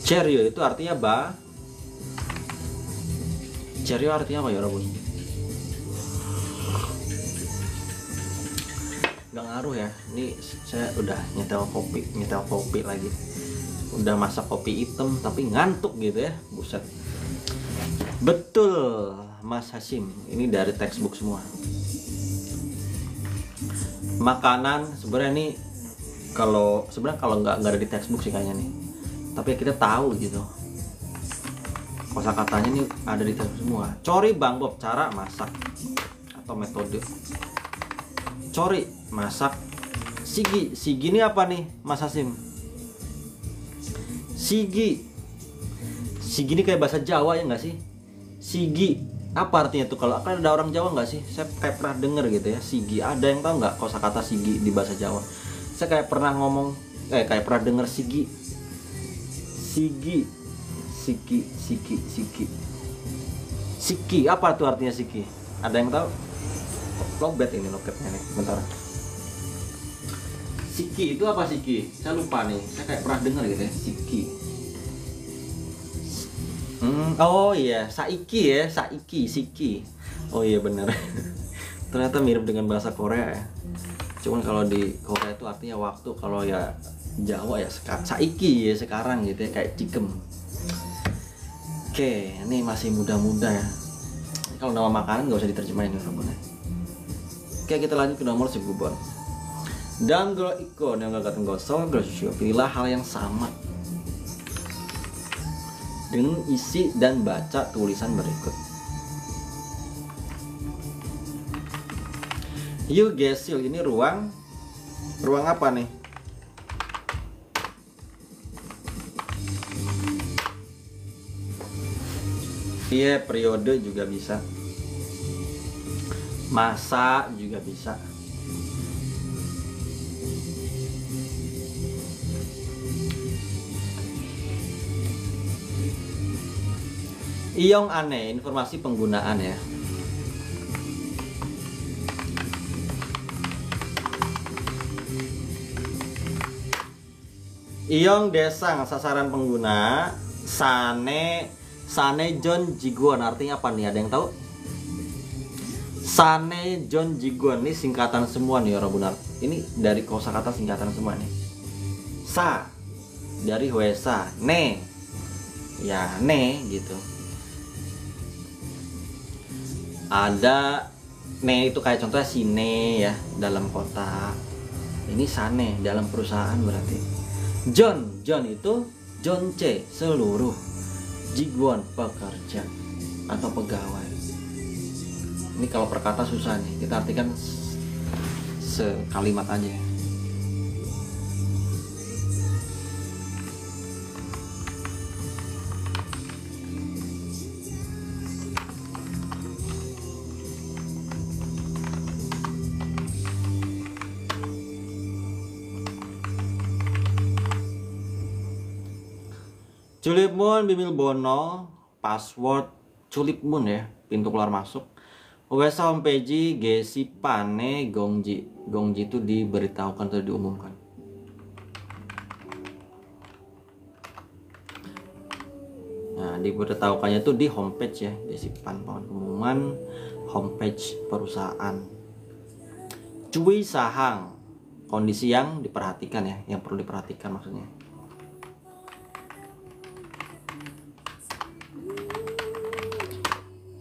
Cheryo itu artinya Cheryo artinya apa ya Rabun? Gak ngaruh ya. Ini saya udah nyetel kopi lagi. Udah masak kopi hitam tapi ngantuk gitu ya. Buset. Betul Mas Hasim. Ini dari textbook semua. Makanan sebenarnya ini kalau nggak ada di textbook sih kayaknya nih. Tapi kita tahu gitu. Kosakatanya ini ada di textbook semua. Cori Bang Bob, cara masak atau metode. Cori masak. Sigi ini apa nih Mas Hasim? Sigi ini kayak bahasa Jawa ya nggak sih? Sigi apa artinya tuh? Kalau kan ada orang Jawa nggak sih? Saya kayak pernah denger gitu ya. Sigi, ada yang tahu nggak kosakata sigi di bahasa Jawa? Saya kayak pernah kayak pernah denger sigi apa tuh artinya siki? Ada yang tahu? Lobet ini loketnya nih, bentar. Siki itu apa siki? Saya lupa nih. Saya kayak pernah dengar gitu ya, siki. Oh iya, saiki ya, saiki, siki. Oh iya bener. Ternyata mirip dengan bahasa Korea ya. Cuman kalau di Korea itu artinya waktu, kalau ya Jawa ya saiki ya, sekarang gitu ya, kayak cikem. Oke, ini masih muda-muda ya. Kalau nama makanan nggak usah diterjemahin ya teman-teman. Oke, kita lanjut ke nomor 10. Dan kalau ikon yang gak gosong, pilihlah hal yang sama dengan isi dan baca tulisan berikut. Yuk gesil, ini ruang apa nih? Iya, periode juga bisa, masa juga bisa. Iyong aneh, informasi penggunaan ya. Iyong desang, sasaran pengguna. Sane John Jiguan, artinya apa nih? Ada yang tahu? Sane John Jiguan ini singkatan semua nih orang benar. Ini dari kosakata singkatan semua nih. Sa dari Hwesa, ne ya ne gitu. Ada ne itu kayak contohnya sine ya, dalam kota. Ini sane dalam perusahaan berarti. John itu jonce seluruh, Jiguan pekerja atau pegawai. Ini kalau perkata susah nih, kita artikan sekalimat aja ya. Culip Moon Bimil Bono, password Culip Moon ya, pintu keluar masuk. Wesa homepage Gesi Pane Gongji. Gongji itu diberitahukan atau diumumkan. Nah, diberitahukannya itu di homepage ya, Gesi Pan, pengumuman homepage perusahaan. Cui Sahang, kondisi yang diperhatikan ya, yang perlu diperhatikan maksudnya.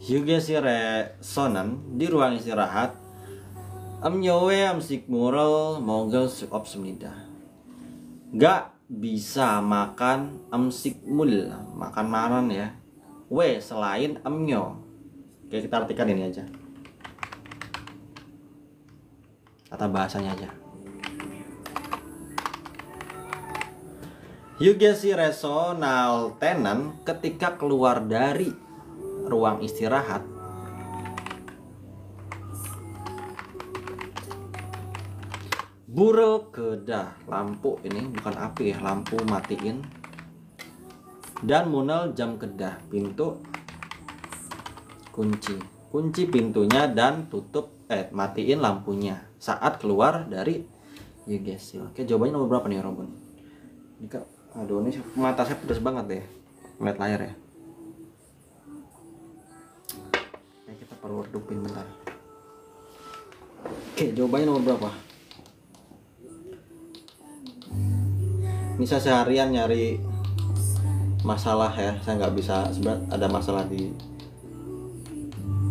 Juga si Sonan di ruang istirahat. Amnyowe amsik mural mogel sukop semnida. Gak bisa makan amsik mul, makan maran ya. We selain amnyo. Oke, kita artikan ini aja. Kata bahasanya aja. Juga si resonal tenan ketika keluar dari ruang istirahat. Burel kedah, lampu ini bukan api ya, lampu matiin. Dan munel jam kedah, pintu kunci pintunya dan tutup matiin lampunya saat keluar dari Yugesi. Oke, jawabannya nomor berapa nih Robin? Aduh, ini mata saya pedas banget deh ngeliat layar ya. Perlu redupin bentar. Oke, jawabannya nomor berapa? Ini saya seharian nyari masalah ya, saya nggak bisa, sebenarnya ada masalah di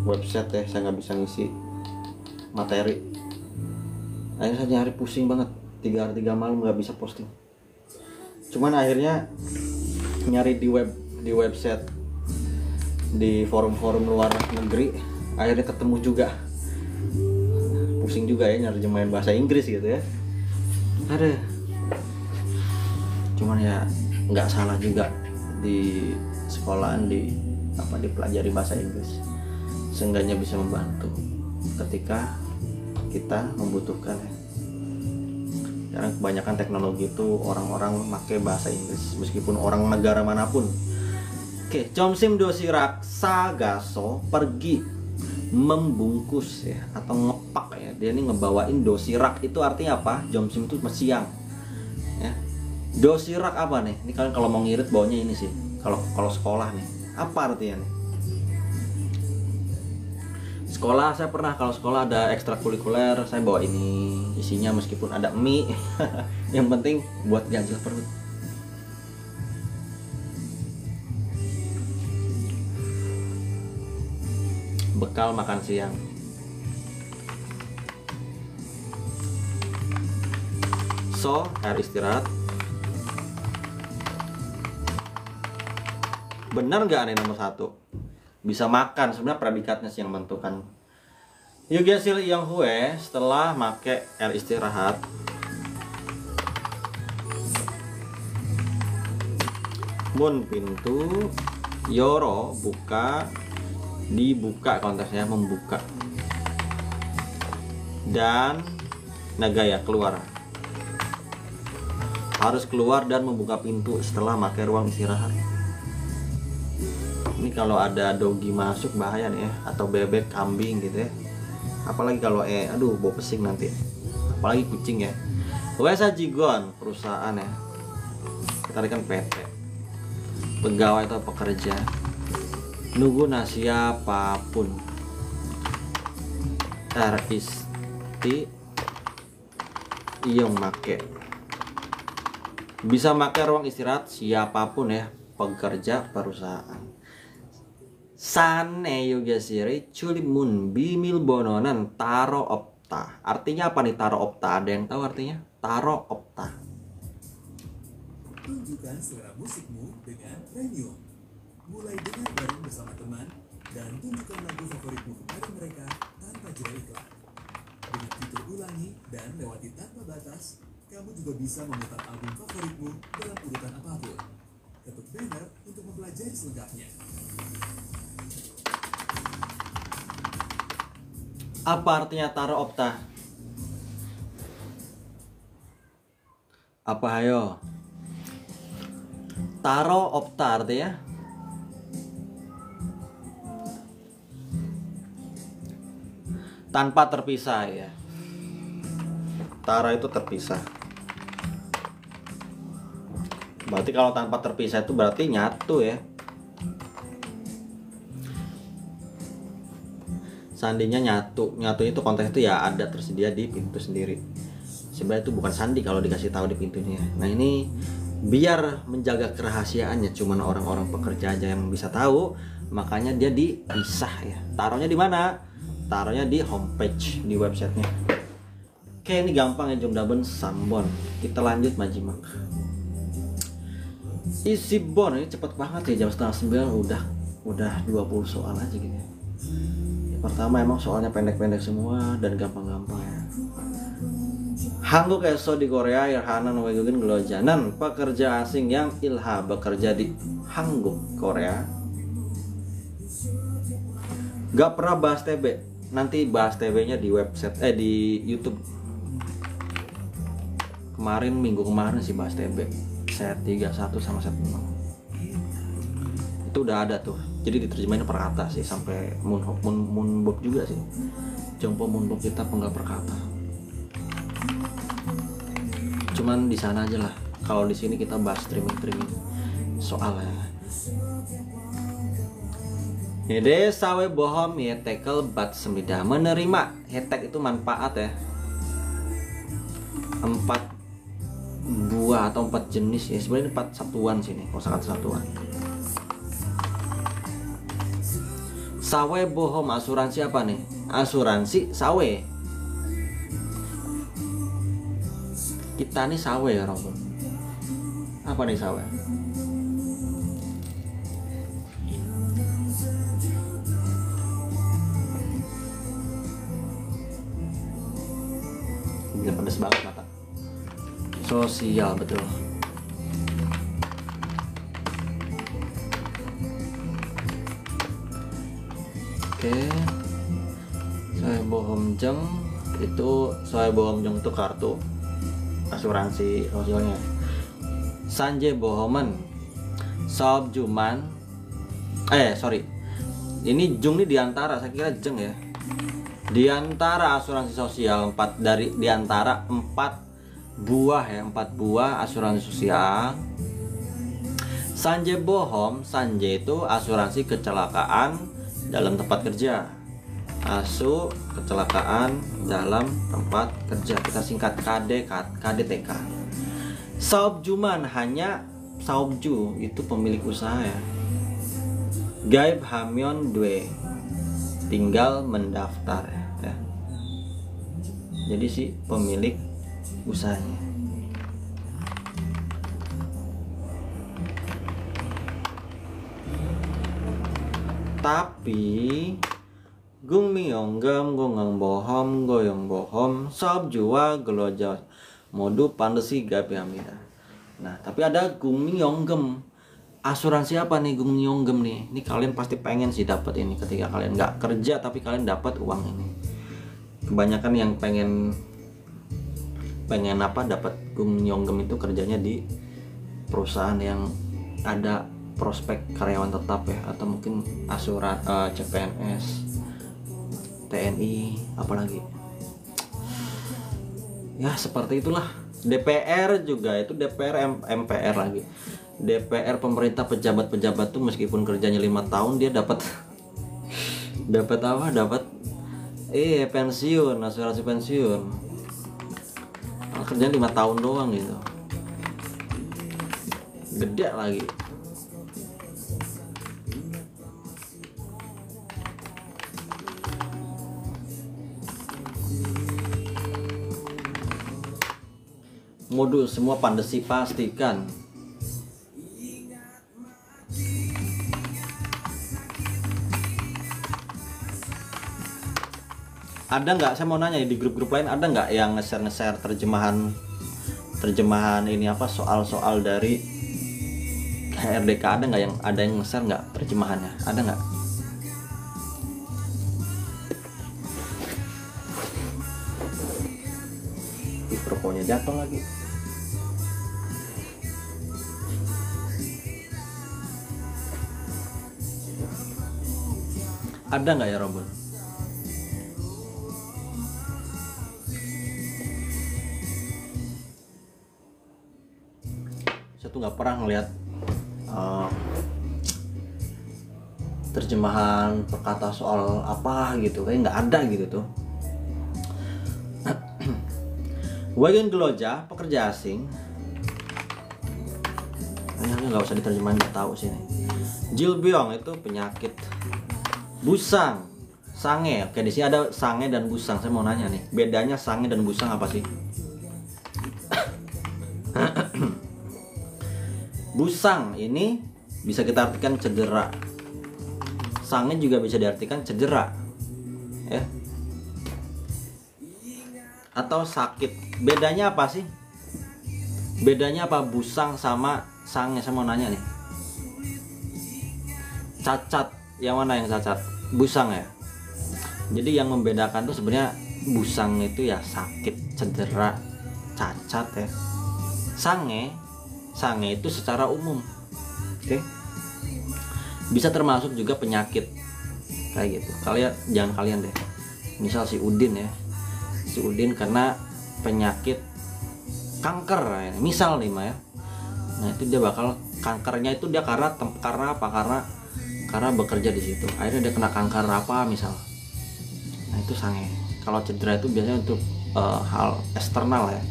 website ya, saya nggak bisa ngisi materi. Akhirnya saya nyari pusing banget, 3 hari 3 malam nggak bisa posting. Cuman akhirnya nyari di website, di forum-forum luar negeri, akhirnya ketemu juga. Pusing juga ya nerjemahin bahasa Inggris gitu ya. Ada. Cuman ya nggak salah juga di sekolahan dipelajari bahasa Inggris. Seenggaknya bisa membantu ketika kita membutuhkan ya. Karena kebanyakan teknologi itu orang-orang pakai bahasa Inggris meskipun orang negara manapun. Oke, Chomsim Dosirak Sagaso pergi membungkus ya atau ngepak ya. Dia ini ngebawain dosirak, itu artinya apa? Jomsim itu siang ya. Dosirak apa nih? Ini kalian kalau mau ngirit bawanya ini sih. Kalau sekolah nih Apa artinya nih? Sekolah saya pernah, kalau sekolah ada ekstrakurikuler saya bawa ini, isinya meskipun ada mie yang penting buat ganjil perut. Bekal makan siang. So, air istirahat. Benar nggak nih nomor 1? Bisa makan, sebenarnya predikatnya sih yang menentukan. Yugesil yang hue setelah make air istirahat. Mun pintu yoro buka, dibuka konteksnya membuka. Dan nagaya keluar. Harus keluar dan membuka pintu setelah make ruang istirahat. Ini kalau ada dogi masuk bahaya nih ya, atau bebek, kambing gitu ya. Apalagi kalau aduh bau pesing nanti. Apalagi kucing ya. Wesa Jigon perusahaan ya. Kita kan PT. Pegawai atau pekerja. Nuguna siapapun. Isti iyong make. Bisa make ruang istirahat siapapun ya, pekerja perusahaan. Sane yoga siri culimun bimil bononan taro opta. Artinya apa nih taro opta? Ada yang tahu artinya? Taro opta. Tunjukkan selera musikmu dengan Premium. Mulai dengar bareng bersama teman dan tunjukkan lagu favoritmu kepada mereka tanpa jeda iklan. Dengan fitur ulangi dan lewati tanpa batas, kamu juga bisa memutar album favoritmu dalam urutan apapun. Ketuk banner untuk mempelajari selengkapnya. Apa artinya taro opta? Apa ayo? Taro opta artinya tanpa terpisah ya. Taro itu terpisah. Berarti kalau tanpa terpisah itu berarti nyatu ya. Sandinya nyatu. Nyatu itu konteks itu ya ada tersedia di pintu sendiri. Sebenarnya itu bukan sandi kalau dikasih tahu di pintunya. Nah ini biar menjaga kerahasiaannya, cuman orang-orang pekerja aja yang bisa tahu, makanya dia dipisah ya. Taruhnya di mana? Taruhnya di homepage di websitenya. Oke, ini gampang ya, Jongdaben Sambon. Kita lanjut Majimak. Isi bon ini cepet banget ya, jam 8:30 udah 20 soal aja gitu ya. Pertama emang soalnya pendek-pendek semua dan gampang-gampang ya. Hangguk eso di Korea Irhanan Wegugen Gelojanan, pekerja asing yang ilha bekerja di Hangguk Korea. Gak pernah bahas TB. Nanti bahas TB-nya di website di YouTube. Minggu kemarin sih bahas TB. Set 31 sama set 6. Itu udah ada tuh. Jadi diterjemahin per kata sih sampai Moonbook juga sih. Jompo Moonbook kita penggal per kata. Cuman di sana aja lah. Kalau di sini kita bahas streaming soalnya. Hede sawe bohom ya tekel bat semida menerima. Hetek itu manfaat ya. 4 buah atau 4 jenis ya. Sebenarnya 4 satuan sini. Kosakata satuan. Sawe bohong asuransi apa nih? Asuransi sawe. Kita nih sawe ya Robo. Apa nih sawe? Gila pedes banget mata. Sosial betul. Oke, saya bohong jeng itu saya bohong jeng itu kartu asuransi sosialnya. Sanje bohoman, sob juman, ini jung ini diantara, saya kira jeng ya. Diantara asuransi sosial diantara 4 buah ya, 4 buah asuransi sosial. Sanje bohong, Sanje itu asuransi kecelakaan dalam tempat kerja. Asu kecelakaan dalam tempat kerja, kita singkat KDTK. Saobjuman, hanya Saobju itu pemilik usaha ya. Gaib Hamyon Dwe, tinggal mendaftar ya. Jadi si pemilik usahanya. Tapi gung miyonggam gongang bohom goyong bohom sob jua geloja modu pandesi gaib hamida. Nah tapi ada gung miyonggam. Asuransi apa nih gung miyonggam nih? Ini kalian pasti pengen sih dapat ini ketika kalian nggak kerja tapi kalian dapat uang ini. Kebanyakan yang pengen apa dapat gung miyonggam itu kerjanya di perusahaan yang ada prospek karyawan tetap ya, atau mungkin CPNS, TNI, apalagi ya seperti itulah. DPR juga itu, DPR MPR lagi. DPR pemerintah, pejabat-pejabat tuh meskipun kerjanya 5 tahun dia dapat apa? Dapat pensiun, asuransi pensiun. Kerjanya 5 tahun doang gitu. Gede lagi. Modul semua pandesi pastikan. Ada nggak, saya mau nanya di grup-grup lain, ada nggak yang nge-share terjemahan ini apa soal-soal dari HRDK? Ada nggak yang nge-share nggak terjemahannya? Ada nggak? Rokoknya jatuh lagi. Ada nggak ya Robin? Saya tuh nggak pernah ngeliat terjemahan perkata soal apa gitu, kayak nggak ada gitu tuh. Wagen geloja, pekerja asing. Ini nggak usah diterjemahin, nggak tahu sih nih. Jilbyong itu penyakit. Busang, sange. Oke, di sini ada sange dan busang. Saya mau nanya nih, bedanya sange dan busang apa sih? Busang ini bisa kita artikan cedera. Sange juga bisa diartikan cedera, ya. Atau sakit. Bedanya apa sih? Bedanya apa busang sama sange? Saya mau nanya nih. Cacat, yang mana yang cacat? Busang ya. Jadi yang membedakan tuh sebenarnya busang itu ya sakit, cedera, cacat ya. Sange itu secara umum. Oke. Bisa termasuk juga penyakit. Kayak gitu. Kalian deh. Misal si Udin ya. Si Udin karena penyakit kanker ya. Misal nih Maya. Nah, itu dia bakal kankernya itu dia karena apa? Karena bekerja di situ. Akhirnya dia kena kanker apa misal. Nah, itu sange. Kalau cedera itu biasanya untuk hal eksternal ya.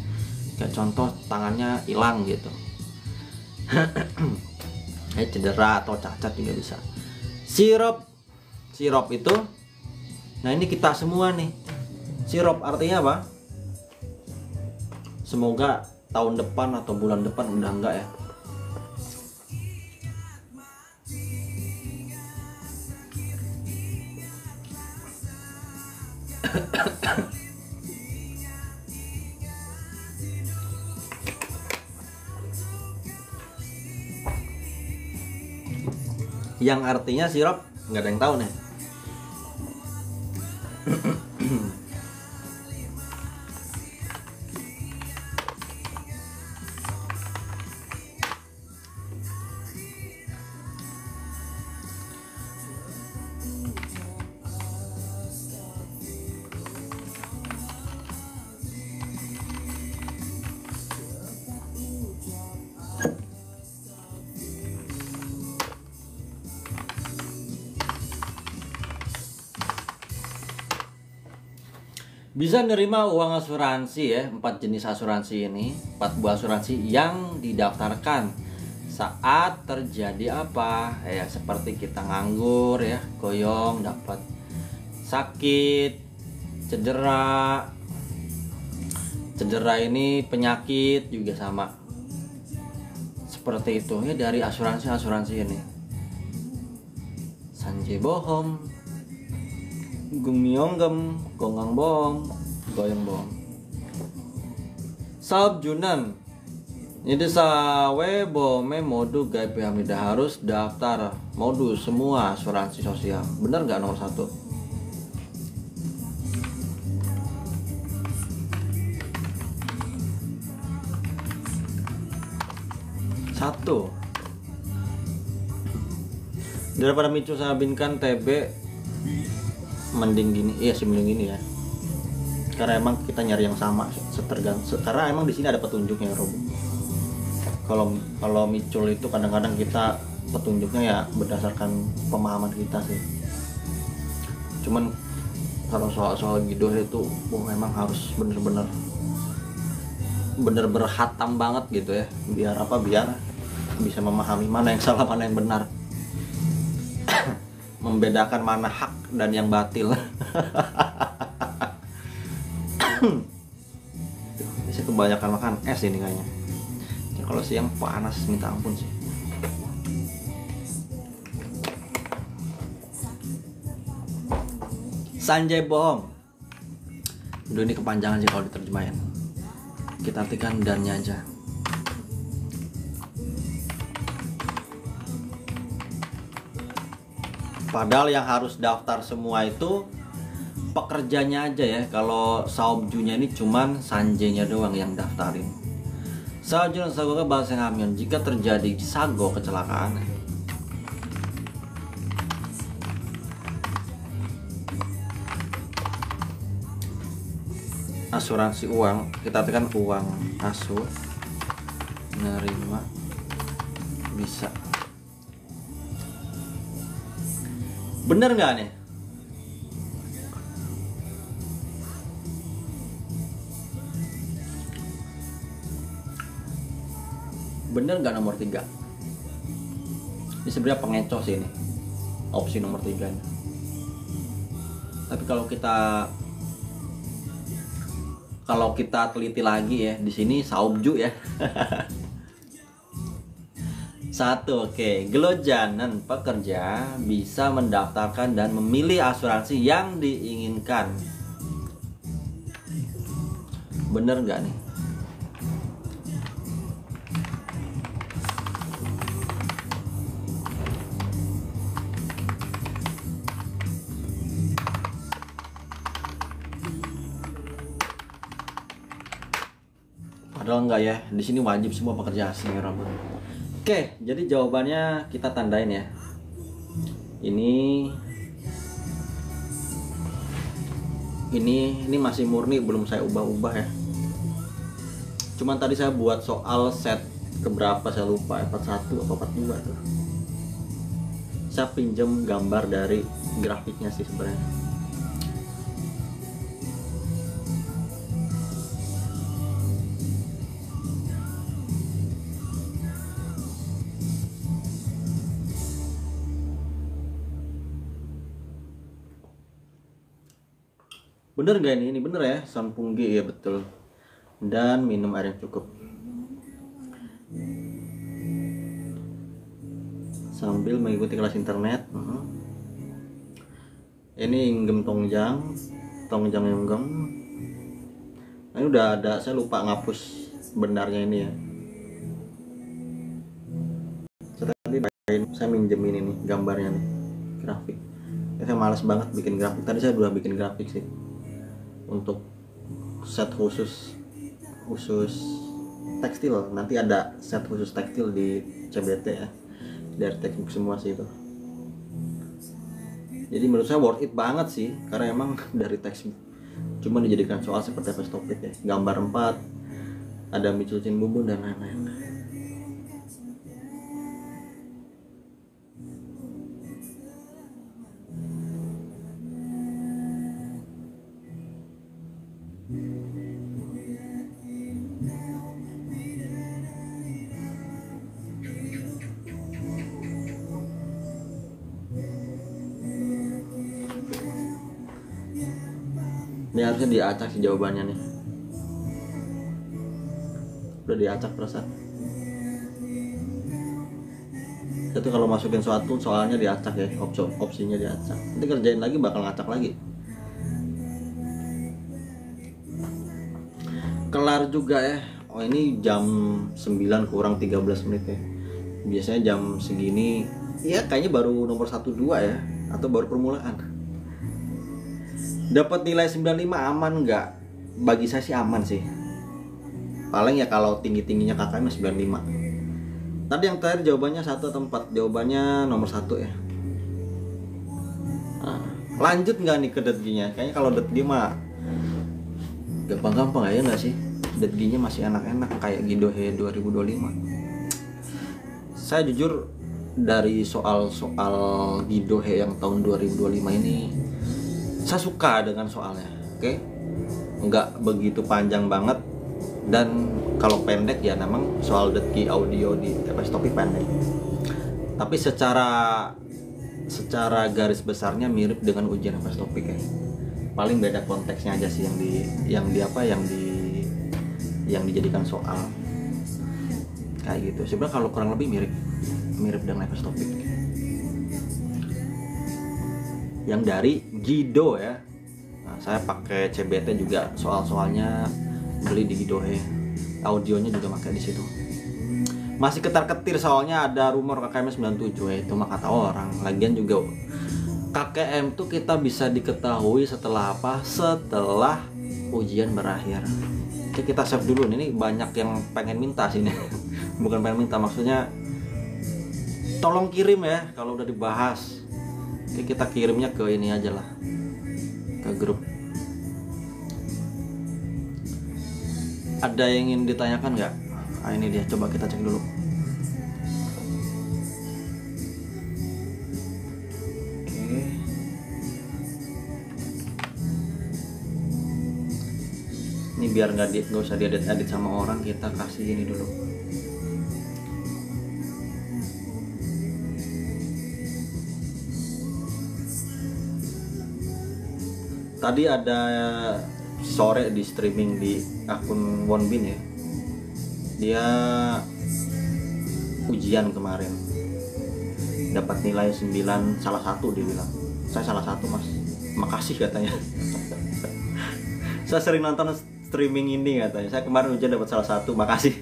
Kayak contoh tangannya hilang gitu. Cedera atau cacat juga bisa. Sirop itu, nah ini kita semua nih. Sirop artinya apa? Semoga tahun depan atau bulan depan udah enggak ya. Yang artinya sirop nggak ada yang tahu nih. Bisa nerima uang asuransi ya, 4 jenis asuransi ini, 4 buah asuransi yang didaftarkan saat terjadi apa? Ya seperti kita nganggur ya, goyong, dapat sakit, cedera. Cedera ini penyakit juga sama. Seperti itu ya dari asuransi ini. Sanjay bohong, gumyonggem, gonggang bom, goyong bom. Saab Junan. Jadi sawe bome modu gai pihamida harus daftar modu semua asuransi sosial. Benar nggak nomor 1? Satu. Daripada Micu Sabinkan TB, mending gini, iya sih mending gini ya. Karena emang kita nyari yang sama, karena emang di sini ada petunjuknya, Rob. Kalau Micul itu kadang-kadang kita petunjuknya ya berdasarkan pemahaman kita sih. Cuman kalau soal gidoh itu memang harus bener-bener berhatam banget gitu ya, biar bisa memahami mana yang salah mana yang benar. Membedakan mana hak dan yang batil. Saya kebanyakan makan es ini kayaknya. Ya, kalau siang panas minta ampun sih. Sanjay bohong. Udah ini kepanjangan sih kalau diterjemahin. Kita artikan dannya aja. Padahal yang harus daftar semua itu pekerjanya aja ya. Kalau saobjunya ini cuman Sanjaynya doang yang daftarin. Saobju dan sago ke bahasa ngamion jika terjadi sago kecelakaan. Asuransi uang, kita artikan uang asu nerima bisa. Bener nggak nih? Bener nggak nomor 3? Ini sebenarnya pengecoh sih ini, opsi nomor 3 ini. Tapi kalau kita teliti lagi ya, di sini saubju ya. 1, oke. Gelojanan pekerja bisa mendaftarkan dan memilih asuransi yang diinginkan. Bener nggak nih? Padahal enggak ya, di sini wajib semua pekerja asing ya, Rob. Oke, jadi jawabannya kita tandain ya. Ini masih murni, belum saya ubah-ubah ya. Cuman tadi saya buat soal set keberapa saya lupa, 41 atau 42 tuh. Saya pinjam gambar dari grafiknya sih sebenarnya. Bener gak ini? Ini bener ya, Sampunggi ya betul. Dan minum air yang cukup. Sambil mengikuti kelas internet. Ini inggem tongjang inggem. Nah, ini udah ada, saya lupa ngapus benarnya ini ya. Saya minjemin ini gambarnya nih, grafik. Saya malas banget bikin grafik. Tadi saya udah bikin grafik sih. Untuk set khusus tekstil, nanti ada set khusus tekstil di CBT ya, dari textbook semua sih itu. Jadi menurut saya worth it banget sih, karena emang dari textbook cuma dijadikan soal seperti apa topik ya, gambar 4, ada micucin bumbu dan lain-lain. Ini harusnya diacak sih jawabannya nih. Udah diacak perasaan. Itu kalau masukin suatu soalnya diacak ya, opsinya diacak. Nanti kerjain lagi bakal ngacak lagi. Kelar juga ya. Oh ini jam 9 kurang 13 menit ya. Biasanya jam segini ya kayaknya baru nomor 1 2 ya, atau baru permulaan. Dapat nilai 95 aman nggak? Bagi saya sih aman sih. Paling ya kalau tinggi-tingginya KKM 95. Tadi yang terakhir jawabannya 1 atau 4? Jawabannya nomor 1 ya. Nah, lanjut nggak nih ke DETG-nya? Kayaknya kalau DETG mah gampang-gampang aja nggak sih? DETG-nya masih enak-enak kayak Gidohe 2025. Saya jujur dari soal-soal Gidohe yang tahun 2025 ini saya suka dengan soalnya. Oke? Nggak begitu panjang banget. Dan kalau pendek ya memang soal DETG audio di FS Topik pendek. Tapi secara garis besarnya mirip dengan ujian FS Topik ya. Paling beda konteksnya aja sih yang dijadikan soal. Kayak gitu. Sebenarnya kalau kurang lebih mirip dengan FS Topik. Yang dari Gido ya. Nah, saya pakai CBT juga soal-soalnya beli di Gidohe, audionya juga pakai di situ. Masih ketar-ketir soalnya ada rumor KKM 97 ya, itu mah kata orang. Lagian juga KKM tuh kita bisa diketahui setelah apa? Setelah ujian berakhir. Oke, kita save dulu. Ini banyak yang pengen minta sini. Bukan pengen minta, maksudnya tolong kirim ya kalau udah dibahas. Oke, kita kirimnya ke ini aja lah, ke grup. Ada yang ingin ditanyakan nggak? Nah, ini dia, coba kita cek dulu. Oke. Ini biar nggak usah diedit sama orang, kita kasih ini dulu. Tadi ada sore di streaming di akun Wonbin ya, dia ujian kemarin dapat nilai 9 salah satu, dia bilang saya salah satu mas, makasih katanya. Saya sering nonton streaming ini katanya, saya kemarin ujian dapat salah satu, makasih.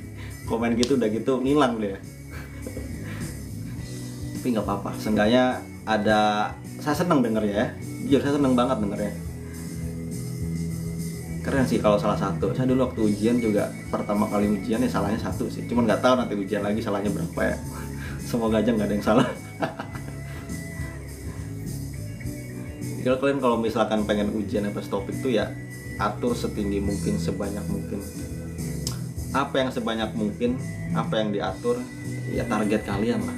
Komen gitu udah gitu ngilang dia. Tapi nggak apa-apa, seenggaknya ada, saya seneng dengernya ya, jujur saya seneng banget dengernya. Keren sih kalau salah satu. Saya dulu waktu ujian juga pertama kali ujian ya salahnya 1 sih. Cuman nggak tahu nanti ujian lagi salahnya berapa ya. Semoga aja nggak ada yang salah. Jadi kalau misalkan pengen ujian FS Topik tuh ya atur setinggi mungkin, sebanyak mungkin. Apa yang sebanyak mungkin, apa yang diatur ya target kalian lah.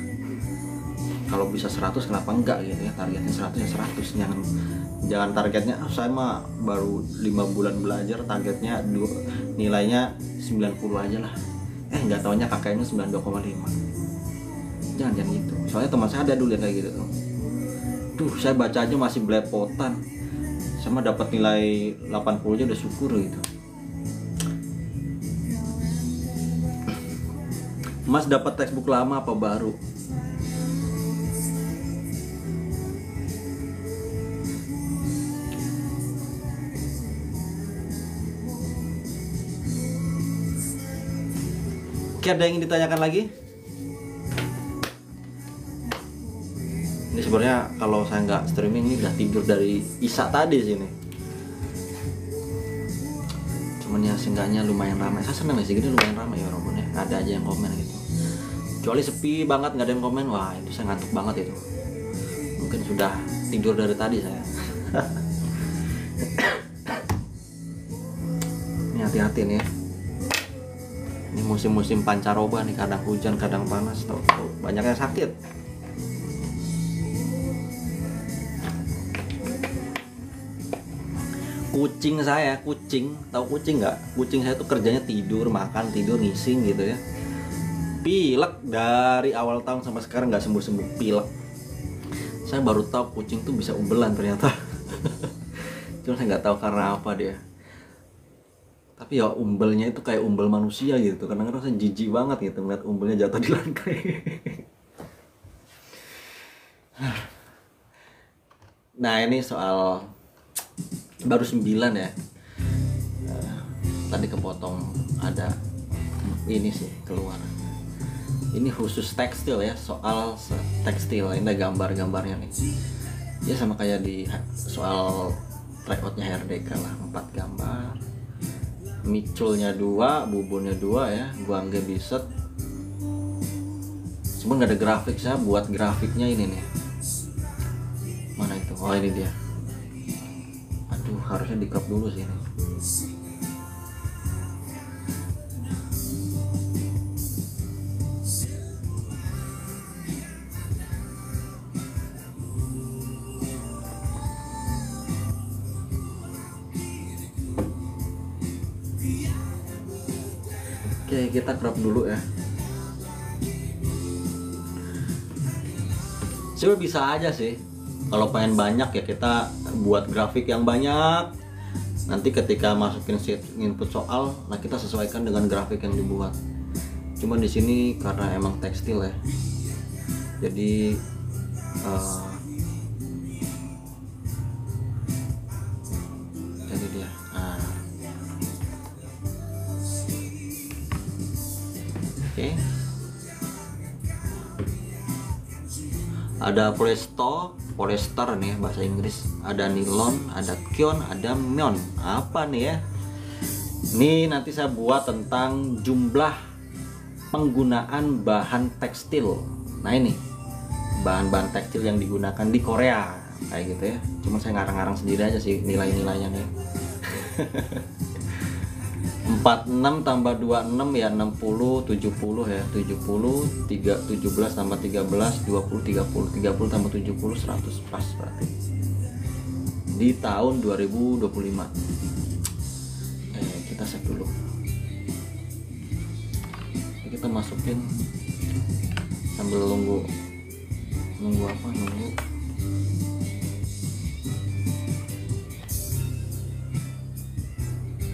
Kalau bisa 100 kenapa enggak gitu ya, targetnya 100 ya 100. Jangan targetnya saya mah baru 5 bulan belajar, targetnya nilainya 90 aja lah. Nggak taunya KKM-nya 92,5. Jangan gitu. Soalnya teman saya ada dulu yang kayak gitu tuh. Duh, saya baca aja masih belepotan. Sama dapat nilai 80 aja udah syukur gitu. Mas dapat textbook lama apa baru? Oke, ada yang ingin ditanyakan lagi? Ini sebenarnya kalau saya nggak streaming ini udah tidur dari Isya tadi sini. Cuman ya seenggaknya lumayan ramai. Saya seneng sih gini, lumayan ramai ya walaupun ya. Ada aja yang komen gitu. Kecuali sepi banget nggak ada yang komen, wah itu saya ngantuk banget itu. Mungkin sudah tidur dari tadi saya. Ini hati-hati nih ya. Ini musim-musim pancaroba nih, kadang hujan, kadang panas, tuh banyak yang sakit. Kucing saya, tahu kucing nggak? Kucing saya tuh kerjanya tidur, makan, tidur, ngising gitu ya. Pilek dari awal tahun sampai sekarang nggak sembuh-sembuh pilek. Saya baru tahu kucing tuh bisa ubelan ternyata. Cuma saya nggak tahu karena apa dia. Tapi ya umbelnya itu kayak umbel manusia gitu. Kadang-kadang saya jijik banget gitu melihat umbelnya jatuh di lantai. Nah ini soal baru 9 ya. Tadi kepotong ada ini sih keluar. Ini khusus tekstil ya, soal tekstil. Ini ada gambar-gambarnya nih. Ya sama kayak di soal tryoutnya HRDK lah, 4 gambar. Miculnya 2, bubunnya 2 ya, guangge biset. Cuma nggak ada grafik, saya buat grafiknya ini nih. Mana itu? Oh ini dia. Aduh harusnya di crop dulu sih ini. Oke, kita crop dulu ya. Sebenarnya bisa aja sih. Kalau pengen banyak ya kita buat grafik yang banyak. Nanti ketika masukin input soal, nah kita sesuaikan dengan grafik yang dibuat. Cuma di sini karena emang tekstil ya. Jadi jadi dia. Oke. Ada polyester nih bahasa Inggris, ada nilon, ada kyon, ada myon. Apa nih ya? Ini nanti saya buat tentang jumlah penggunaan bahan tekstil. Nah ini bahan-bahan tekstil yang digunakan di Korea kayak gitu ya. Cuma saya ngarang-ngarang sendiri aja sih nilai-nilainya nih. 46 tambah 26 ya 60, 70 ya 70, 17 tambah 13, 20, 30 tambah 70, 100 pas berarti di tahun 2025. Kita save dulu. Kita masukin sambil nunggu apa, nunggu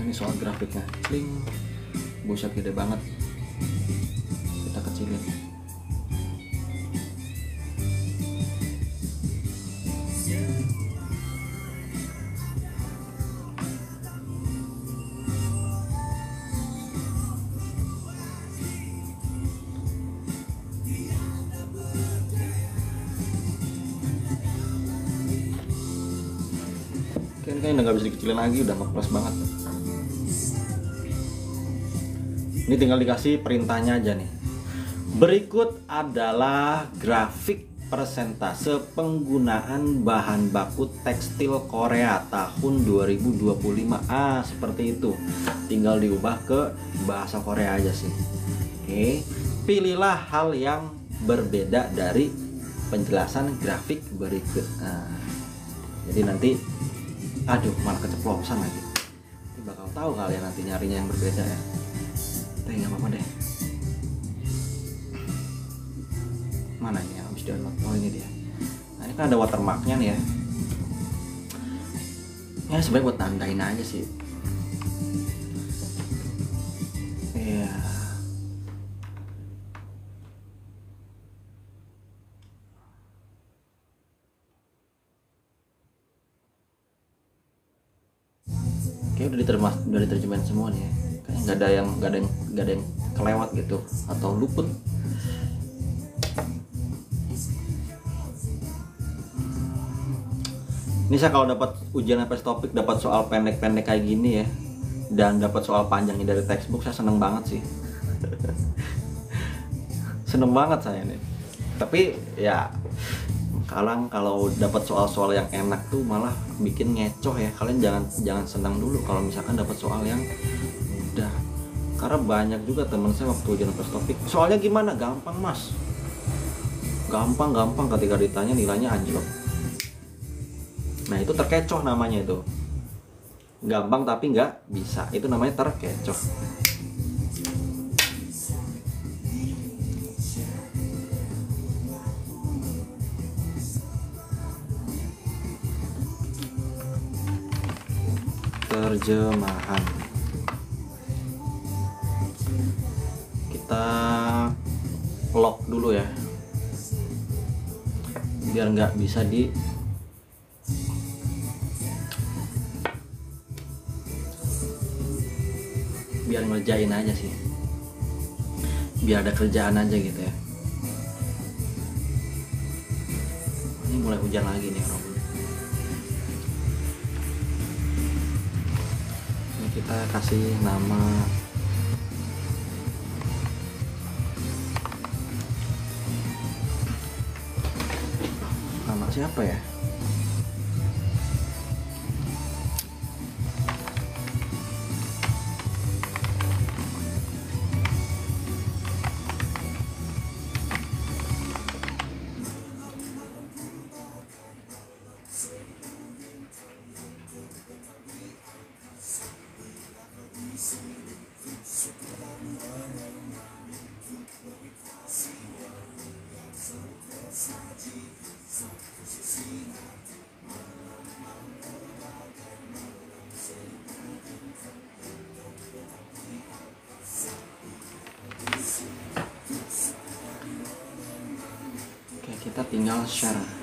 ini soal grafiknya. Cling, buset gede banget. Kita kecilin. Oke, ini kayaknya udah gak bisa dikecilin lagi, udah ngepres banget. Ini tinggal dikasih perintahnya aja nih. Berikut adalah grafik persentase penggunaan bahan baku tekstil Korea tahun 2025. Seperti itu. Tinggal diubah ke bahasa Korea aja sih. Oke. Pilihlah hal yang berbeda dari penjelasan grafik berikut. Jadi nanti malah keceplosan lagi. Ini bakal tahu kalian nanti nyarinya yang berbeda ya. Nggak apa-apa deh. Mana ini yang habis download? Oh ini dia. Nah ini kan ada watermarknya nih ya. Ya sebenarnya buat tandain aja sih. Iya. Oke, udah diterjemahin semua nih ya. Kayaknya nggak ada yang kelewat gitu atau luput. Ini saya kalau dapat ujian FS topik, dapat soal pendek-pendek kayak gini ya, dan dapat soal panjangnya dari textbook, saya seneng banget sih. Seneng banget saya nih. Tapi ya kalau dapat soal-soal yang enak tuh malah bikin ngecoh ya. Kalian jangan senang dulu kalau misalkan dapat soal yang mudah. Karena banyak juga teman saya waktu ujian FS topik, soalnya gimana? Gampang mas. Gampang ketika ditanya nilainya anjlok. Nah itu terkecoh namanya itu. Gampang tapi nggak bisa, itu namanya terkecoh. terjemahan. Kita lock dulu ya, biar nggak bisa biar ngerjain aja sih, biar ada kerjaan aja gitu ya. Ini mulai hujan lagi nih Rob. Ini kita kasih nama siapa ya? Oke, kita tinggal share.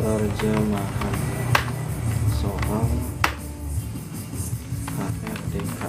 Terjemahan soal HRDK.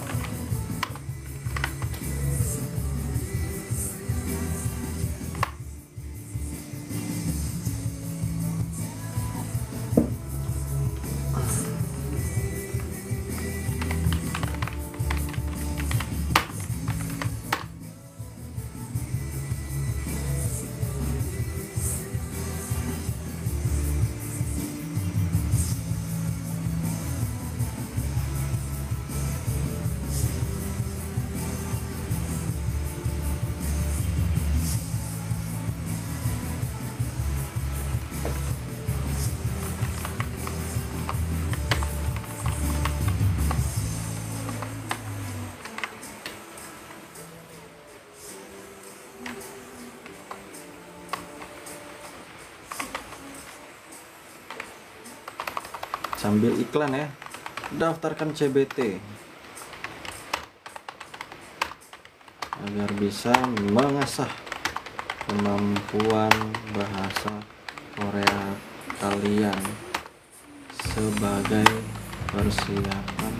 Sambil iklan ya, daftarkan CBT agar bisa mengasah kemampuan bahasa Korea kalian sebagai persiapan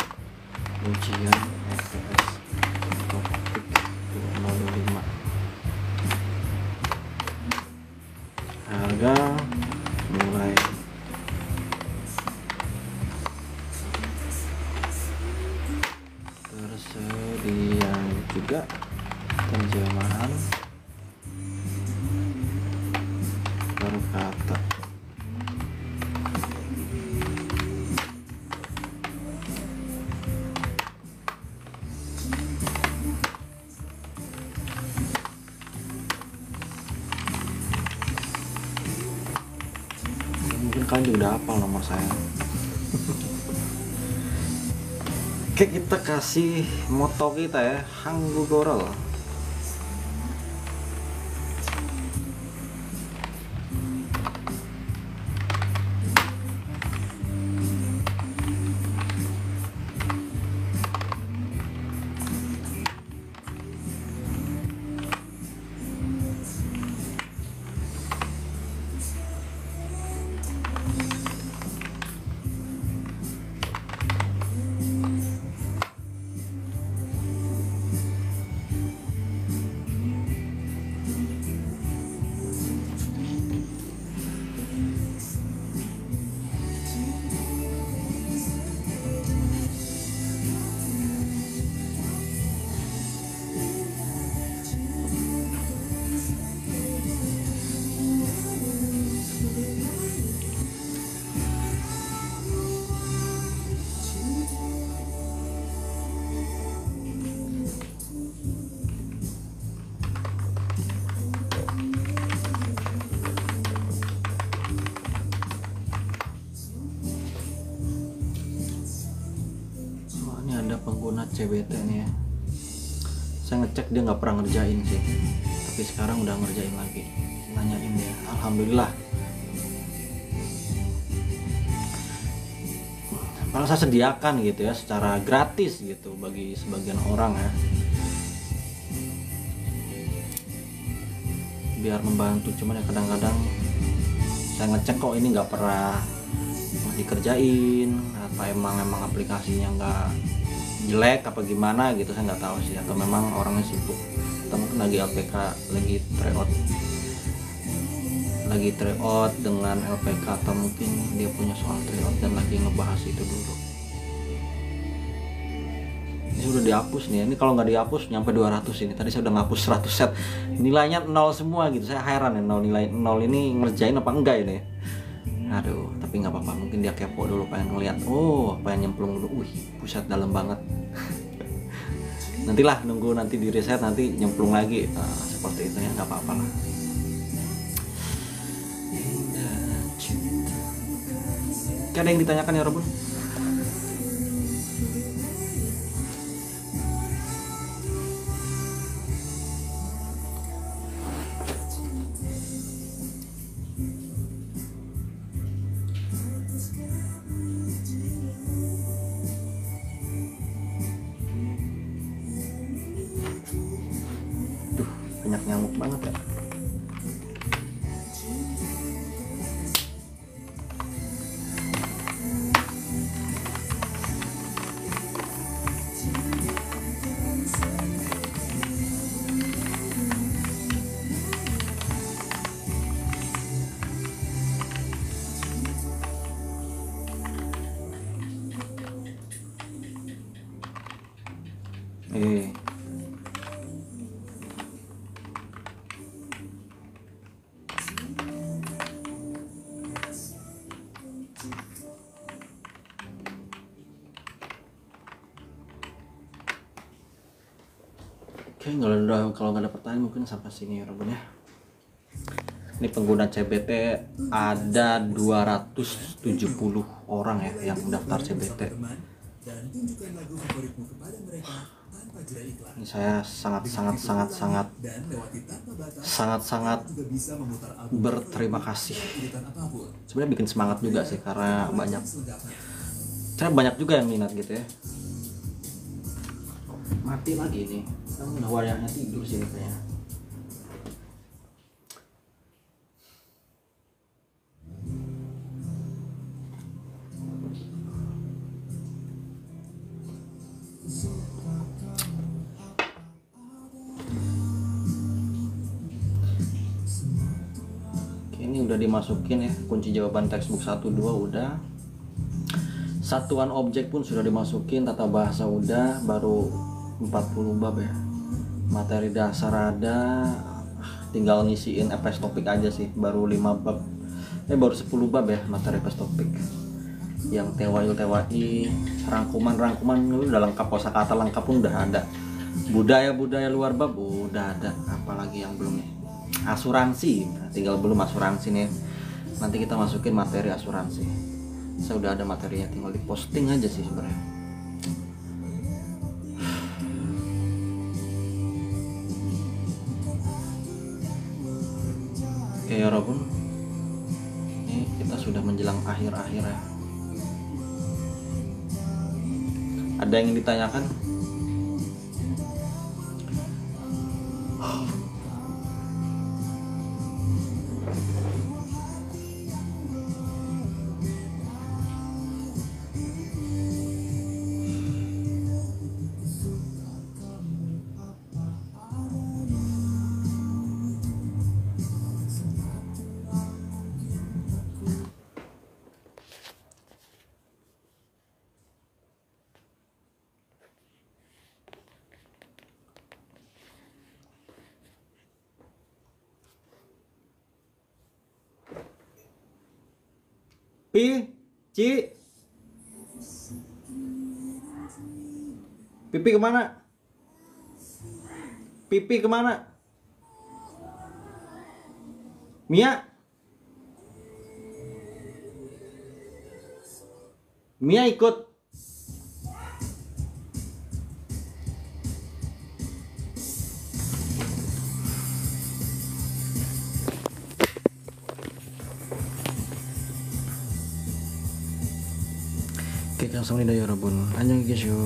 ujian FPS topik 205. Harga mulai tersedia juga terjemahan berkata. Mungkin kalian juga udah hafal nomor saya. Oke, kita kasih moto kita ya, Hanggugorol. CBT nih ya. Saya ngecek dia nggak pernah ngerjain sih, tapi sekarang udah ngerjain lagi. Nanyain dia, alhamdulillah. Kalau saya sediakan gitu ya, secara gratis gitu bagi sebagian orang ya, biar membantu. Cuman ya kadang-kadang saya ngecek kok ini nggak pernah dikerjain, apa emang aplikasinya nggak jelek apa gimana gitu, saya nggak tahu sih, atau memang orangnya sibuk atau mungkin lagi LPK, lagi tryout dengan LPK, atau mungkin dia punya soal tryout dan lagi ngebahas itu dulu. Ini sudah dihapus nih, ini kalau nggak dihapus nyampe 200 ini. Tadi saya udah ngapus 100 set, nilainya 0 semua gitu. Saya heran ya, nilai 0 ini ngerjain apa enggak ini. Aduh, tapi nggak apa-apa, mungkin dia kepo dulu, pengen ngeliat, pengen nyemplung dulu. Wih, buset dalam banget. Nantilah, nunggu nanti di reset, nanti nyemplung lagi. Seperti itu ya, nggak apa-apa lah. Ada yang ditanyakan ya Robun? Banyak nyamuk banget ya. Oke, kalau nggak ada pertanyaan mungkin sampai sini ya Robun ya. Ini pengguna CBT ada 270 orang ya yang daftar CBT. Ini saya sangat berterima kasih. Sebenarnya bikin semangat juga sih, karena banyak juga yang minat gitu ya. Mati lagi nih, udah wayahnya tidur sini kayaknya. Oke, ini udah dimasukin ya, kunci jawaban textbook 1, 2 udah. Satuan objek pun sudah dimasukin, tata bahasa udah, baru 40 bab ya. Materi dasar ada, tinggal ngisiin FS topik aja sih, baru 5 bab. Baru 10 bab ya materi FS topik. Yang TWI, rangkuman udah lengkap, kosakata lengkap pun udah ada. Budaya luar bab udah ada, apalagi yang belum nih? Asuransi, tinggal belum asuransi nih. Nanti kita masukin materi asuransi. Saya udah ada materinya, tinggal diposting aja sih sebenarnya. Oke ya Robun, ini kita sudah menjelang akhir-akhir ya. Ada yang ingin ditanyakan? Pipi kemana? Pipi kemana? Mia? Mia ikut? Oke, kamsahamnida ya Rabbun. Annyeonghaseyo.